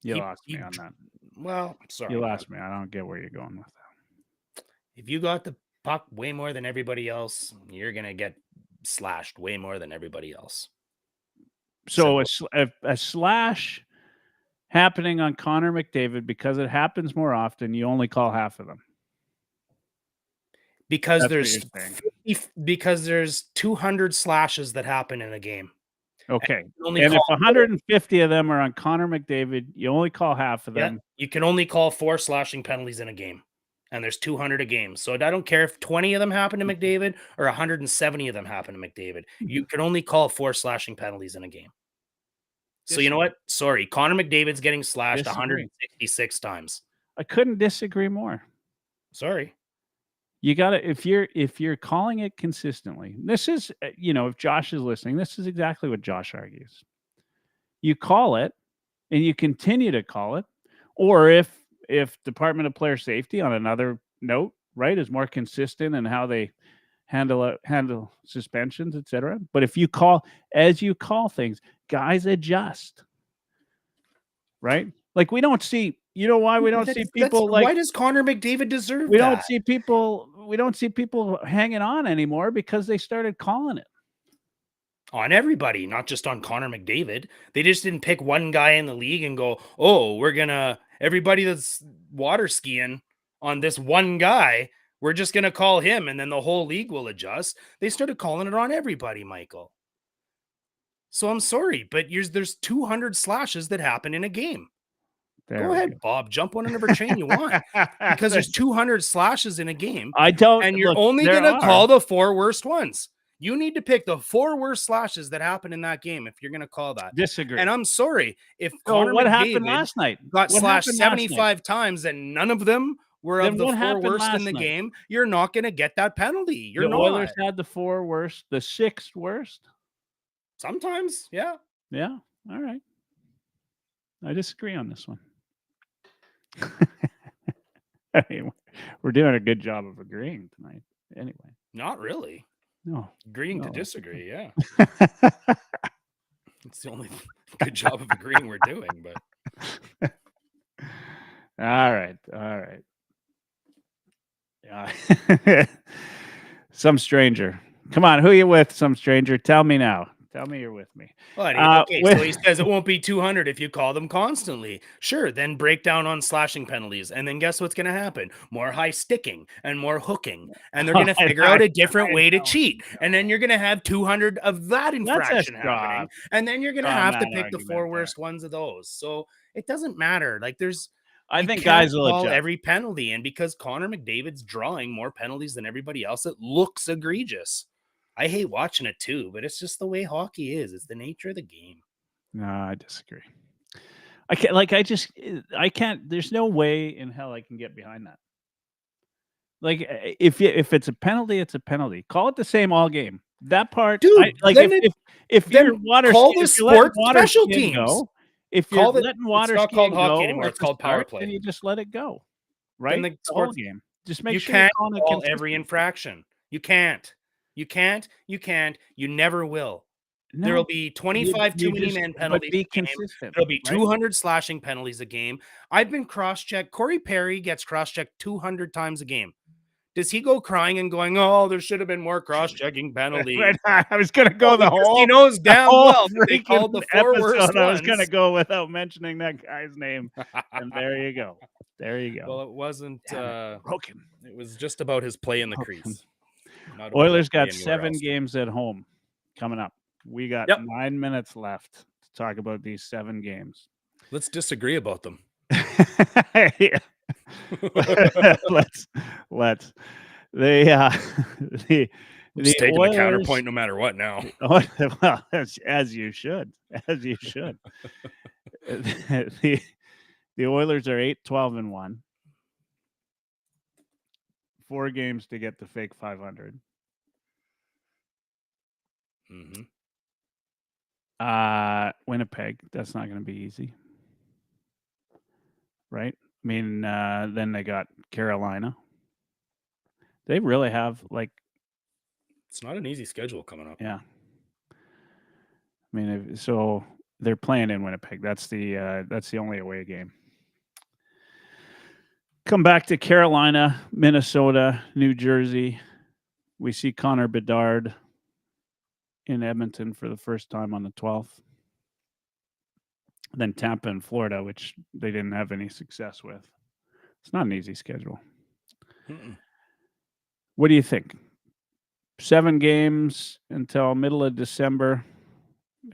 Speaker 1: you lost me on that.
Speaker 4: Well, sorry.
Speaker 1: You lost me. I don't get where you're going with that.
Speaker 4: If you got the puck way more than everybody else, you're going to get slashed way more than everybody else.
Speaker 1: So a slash happening on Connor McDavid, because it happens more often, you only call half of them.
Speaker 4: Because there's 200 slashes that happen in a game.
Speaker 1: Okay. And if 150 of them are on Connor McDavid, you only call half of them.
Speaker 4: You can only call 4 slashing penalties in a game. And there's 200 a game. So I don't care if 20 of them happen to McDavid or 170 of them happen to McDavid. You can only call 4 slashing penalties in a game. So you know what? Sorry. Connor McDavid's getting slashed 166 times.
Speaker 1: I couldn't disagree more.
Speaker 4: Sorry.
Speaker 1: You got to, if you're calling it consistently, this is, if Josh is listening, this is exactly what Josh argues. You call it and you continue to call it, or if Department of Player Safety, on another note, right, is more consistent in how they handle suspensions, etc. But if you call things, guys adjust, right? Like we don't see, why we don't see people like.
Speaker 4: Why does Connor McDavid deserve?
Speaker 1: We don't see people hanging on anymore because they started calling it
Speaker 4: on everybody, not just on Connor McDavid. They just didn't pick one guy in the league and go, "Oh, we're gonna everybody that's water skiing on this one guy, we're just gonna call him, and then the whole league will adjust." They started calling it on everybody, Michael. So I'm sorry, but there's 200 slashes that happen in a game. Go ahead, Bob. Jump on whatever chain you want, because there's 200 slashes in a game. And you're only gonna call the 4 worst ones. You need to pick the 4 worst slashes that happened in that game if you're going to call that.
Speaker 1: Disagree.
Speaker 4: And I'm sorry if Connor McDavid
Speaker 1: happened last night
Speaker 4: got slashed 75 times and none of them were of the 4 worst in the game. You're not going to get that penalty. You're not.
Speaker 1: The Oilers had the 4 worst, the 6th worst.
Speaker 4: Sometimes, yeah.
Speaker 1: Yeah. All right. I disagree on this one. I mean, we're doing a good job of agreeing tonight. Anyway.
Speaker 4: Not really.
Speaker 1: No.
Speaker 4: Agreeing to disagree, yeah. It's the only good job of agreeing we're doing, but
Speaker 1: all right. Yeah. Some stranger. Come on, who are you with, some stranger? Tell me now. Tell me you're with me.
Speaker 4: Well, okay, so he says it won't be 200 if you call them constantly. Sure, then break down on slashing penalties. And then guess what's going to happen? More high sticking and more hooking. And they're going to figure out a different way to cheat. And then you're going to have 200 of that infraction happening. And then you're going to have to pick the 4 worst ones of those. So it doesn't matter. Like
Speaker 1: I think guys will
Speaker 4: call every penalty. And because Connor McDavid's drawing more penalties than everybody else, it looks egregious. I hate watching it too, but it's just the way hockey is. It's the nature of the game.
Speaker 1: No, I disagree. I can't, there's no way in hell I can get behind that. Like if it's a penalty, it's a penalty. Call it the same all game. That part,
Speaker 4: dude,
Speaker 1: if you're water
Speaker 4: call the sport special teams.
Speaker 1: If you're letting water
Speaker 4: skiing
Speaker 1: go,
Speaker 4: it's not called hockey anymore. It's called power play.
Speaker 1: Then you just let it go. Right?
Speaker 4: In the sport
Speaker 1: game. Just make sure
Speaker 4: you can't call every infraction. You can't. You never will. No, there will be 25 too many men penalties.
Speaker 1: Be consistent.
Speaker 4: There'll be 200 slashing penalties a game. I've been cross-checked. Corey Perry gets cross-checked 200 times a game. Does he go crying and going, "Oh, there should have been more cross-checking penalties"?
Speaker 1: Right, I was going to go the
Speaker 4: because
Speaker 1: whole.
Speaker 4: he knows damn
Speaker 1: whole
Speaker 4: well that they
Speaker 1: freaking
Speaker 4: called the 4 worst
Speaker 1: episode. I was going to
Speaker 4: ones.
Speaker 1: go without mentioning that guy's name, and there you go. There you go.
Speaker 4: Well, it wasn't
Speaker 1: broken.
Speaker 4: It was just about his play in the
Speaker 1: Broken.
Speaker 4: crease. Not about
Speaker 1: Oilers
Speaker 4: his play
Speaker 1: got
Speaker 4: anywhere
Speaker 1: 7
Speaker 4: else.
Speaker 1: games at home coming up. We got
Speaker 4: Yep.
Speaker 1: 9 minutes left to talk about these 7 games.
Speaker 4: Let's disagree about them.
Speaker 1: Yeah. let's. The
Speaker 4: Just taking
Speaker 1: Oilers,
Speaker 4: the counterpoint no matter what now.
Speaker 1: Well, as you should. The Oilers are 8-12-1. 4 games to get the fake 500.
Speaker 4: Mm-hmm.
Speaker 1: Winnipeg, that's not going to be easy. Right? I mean, then they got Carolina. They really have, like...
Speaker 4: It's not an easy schedule coming up.
Speaker 1: Yeah. I mean, so they're playing in Winnipeg. That's the only away game. Come back to Carolina, Minnesota, New Jersey. We see Connor Bedard in Edmonton for the first time on the 12th. Then Tampa and Florida, which they didn't have any success with. It's not an easy schedule.
Speaker 4: Mm-mm.
Speaker 1: What do you think? 7 games until middle of December,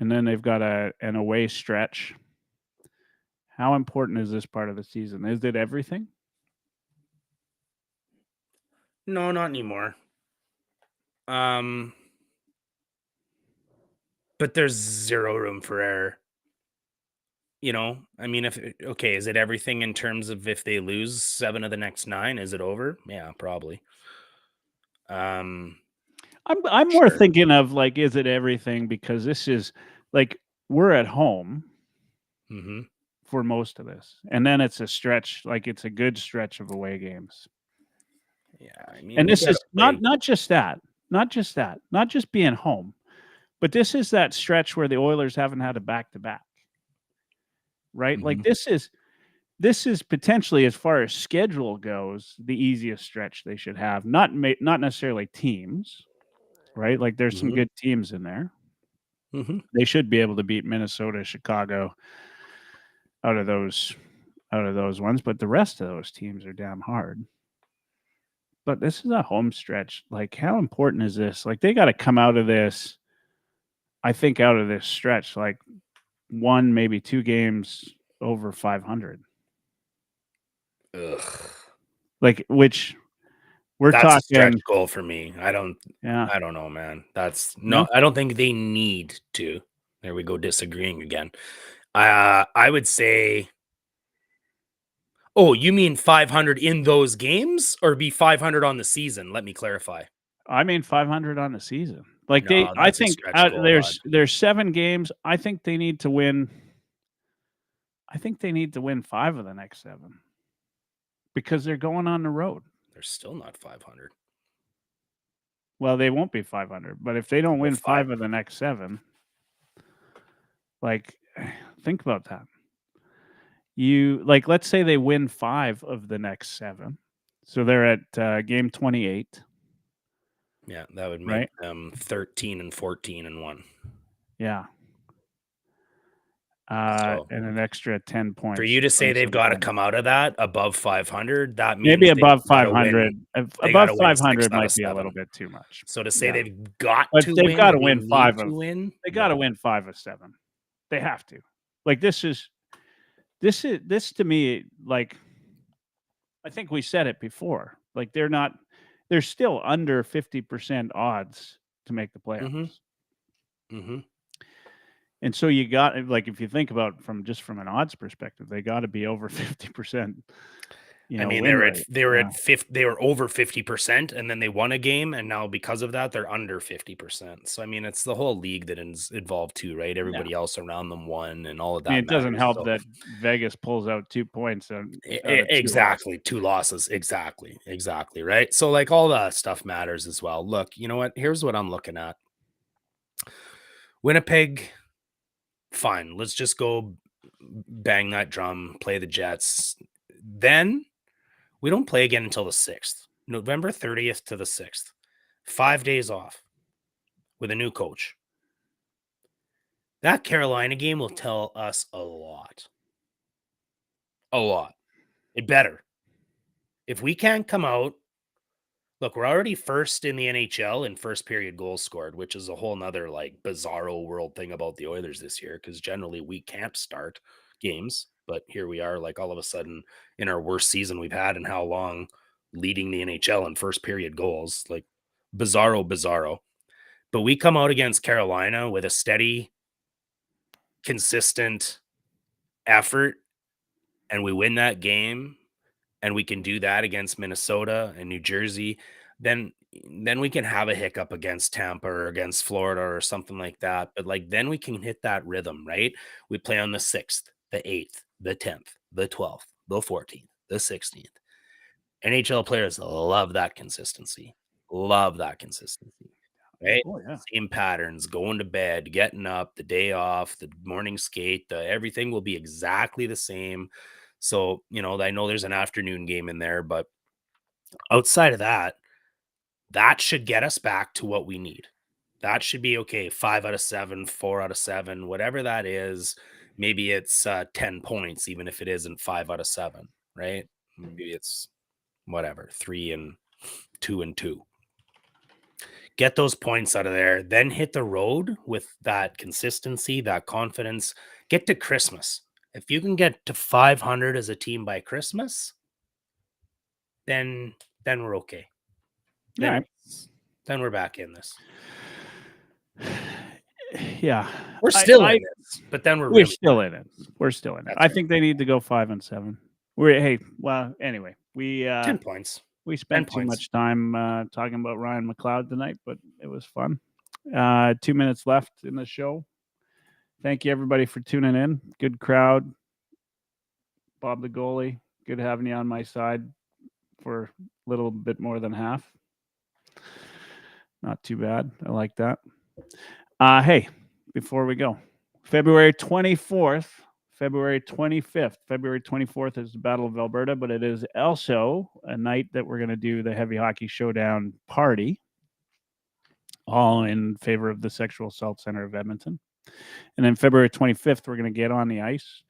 Speaker 1: and then they've got an away stretch. How important is this part of the season? Is it everything?
Speaker 4: No, not anymore. But there's zero room for error. You know, I mean, is it everything in terms of if they lose 7 of the next 9? Is it over? Yeah, probably.
Speaker 1: I'm more thinking of, like, is it everything? Because this is, like, we're at home for most of this. And then it's a stretch, like, it's a good stretch of away games.
Speaker 4: Yeah, I mean,
Speaker 1: and this is not just that, not just being home, but this is that stretch where the Oilers haven't had a back-to-back. Right? Like, this is potentially, as far as schedule goes, the easiest stretch they should have. Not necessarily teams, right? Like, there's some good teams in there. They should be able to beat Minnesota, Chicago out of those ones, but the rest of those teams are damn hard. But this is a home stretch. Like, how important is this? Like, they got to come out of this, I think, out of this stretch, like 1, maybe 2 games over 500.
Speaker 4: Ugh.
Speaker 1: Like, which we're
Speaker 4: That's
Speaker 1: talking
Speaker 4: a stretch goal for me. I don't know, man.
Speaker 1: No?
Speaker 4: I don't think they need to. There we go, disagreeing again. I would say, oh, you mean 500 in those games or be 500 on the season? Let me clarify.
Speaker 1: I mean 500 on the season. Like,
Speaker 4: No,
Speaker 1: I
Speaker 4: that's a
Speaker 1: think
Speaker 4: stretch goal,
Speaker 1: there's 7 games. I think they need to win. I think they need to win 5 of the next 7 because they're going on the road.
Speaker 4: They're still not 500.
Speaker 1: Well, they won't be 500, but if they don't win 5 of the next 7, like, think about that. Let's say they win 5 of the next 7. So they're at game 28.
Speaker 4: Yeah, that would make them 13-14-1.
Speaker 1: Yeah.
Speaker 4: So,
Speaker 1: and an extra 10 points.
Speaker 4: For you to say they've got to come out of that above 500, that means
Speaker 1: maybe above 500. Above 500 might be a
Speaker 4: 7.
Speaker 1: little bit too much.
Speaker 4: So to say they've got
Speaker 1: but
Speaker 4: to
Speaker 1: they've
Speaker 4: win,
Speaker 1: got to win 5 of
Speaker 4: win.
Speaker 1: They got to win 5 of 7. They have to. Like, this to me, like, I think we said it before. Like, they're still under 50% odds to make the playoffs. And so you got, like, if you think about from an odds perspective, they got to be over 50%.
Speaker 4: I mean, they were over 50%, and then they won a game, and now because of that, they're under 50%. So I mean, it's the whole league that is involved too, right? Everybody else around them won, and all of that.
Speaker 1: I mean, it doesn't help that Vegas pulls out 2 points.
Speaker 4: Exactly, 2 losses. Exactly, right? So, like, all that stuff matters as well. Look, you know what? Here's what I'm looking at. Winnipeg. Fine, let's just go bang that drum, play the Jets. Then we don't play again until the 6th. November 30th to the 6th. 5 days off with a new coach. That Carolina game will tell us a lot. A lot. It better. If we can't come out, look, we're already first in the NHL in first period goals scored, which is a whole nother like bizarro world thing about the Oilers this year, because generally we can't start games. But here we are, like all of a sudden in our worst season we've had in how long, leading the NHL in first period goals. Like bizarro. But we come out against Carolina with a steady, consistent effort, and we win that game, and we can do that against Minnesota and New Jersey, then we can have a hiccup against Tampa or against Florida or something like that. But like then we can hit that rhythm, right? We play on the 6th, the 8th, the 10th, the 12th, the 14th, the 16th. NHL players love that consistency. Right?
Speaker 1: Oh, yeah.
Speaker 4: Same patterns, going to bed, getting up, the day off, the morning skate, everything will be exactly the same. So, I know there's an afternoon game in there, but outside of that, that should get us back to what we need. That should be okay. 5 out of 7, 4 out of 7, whatever that is. Maybe it's 10 points, even if it isn't 5 out of 7, right? Maybe it's whatever, 3 and 2 and 2. Get those points out of there, then hit the road with that consistency, that confidence. Get to Christmas. If you can get to 500 as a team by Christmas, then we're okay. Then we're back in this.
Speaker 1: Yeah,
Speaker 4: we're still in it, but then we're
Speaker 1: still in it. We're still in it. I think they need to go 5 and 7. Anyway, we
Speaker 4: 10 points.
Speaker 1: We spent too much time talking about Ryan McLeod tonight, but it was fun. 2 minutes left in the show. Thank you, everybody, for tuning in. Good crowd. Bob the goalie, good having you on my side for a little bit more than half. Not too bad. I like that. Hey, before we go, February 24th, February 25th. February 24th is the Battle of Alberta, but it is also a night that we're going to do the Heavy Hockey Showdown party, all in favor of the Sexual Assault Center of Edmonton. And then February 25th, we're going to get on the ice,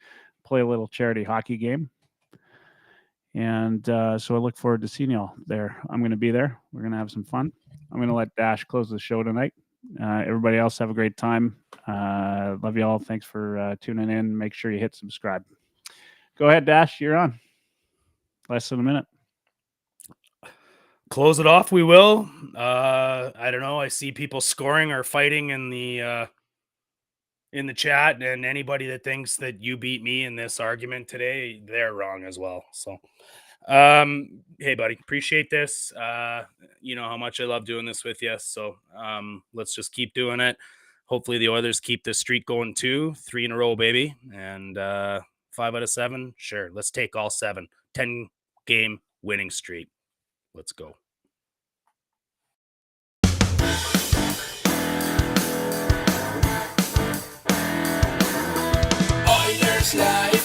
Speaker 1: play a little charity hockey game. And so I look forward to seeing y'all there. I'm going to be there. We're going to have some fun. I'm going to let Dash close the show tonight. Everybody else have a great time. Love you all. Thanks for tuning in. Make sure you hit subscribe. Go ahead, Dash. You're on. Less than a minute.
Speaker 4: Close it off. We will. I don't know. I see people scoring or fighting in the chat, and anybody that thinks that you beat me in this argument today, they're wrong as well. So, hey, buddy, appreciate this. You know how much I love doing this with you. So, let's just keep doing it. Hopefully the Oilers keep this streak going too. 3 in a row, baby. And 5 out of 7. Sure. Let's take all 7. 10 game winning streak. Let's go.
Speaker 2: Oilerslive.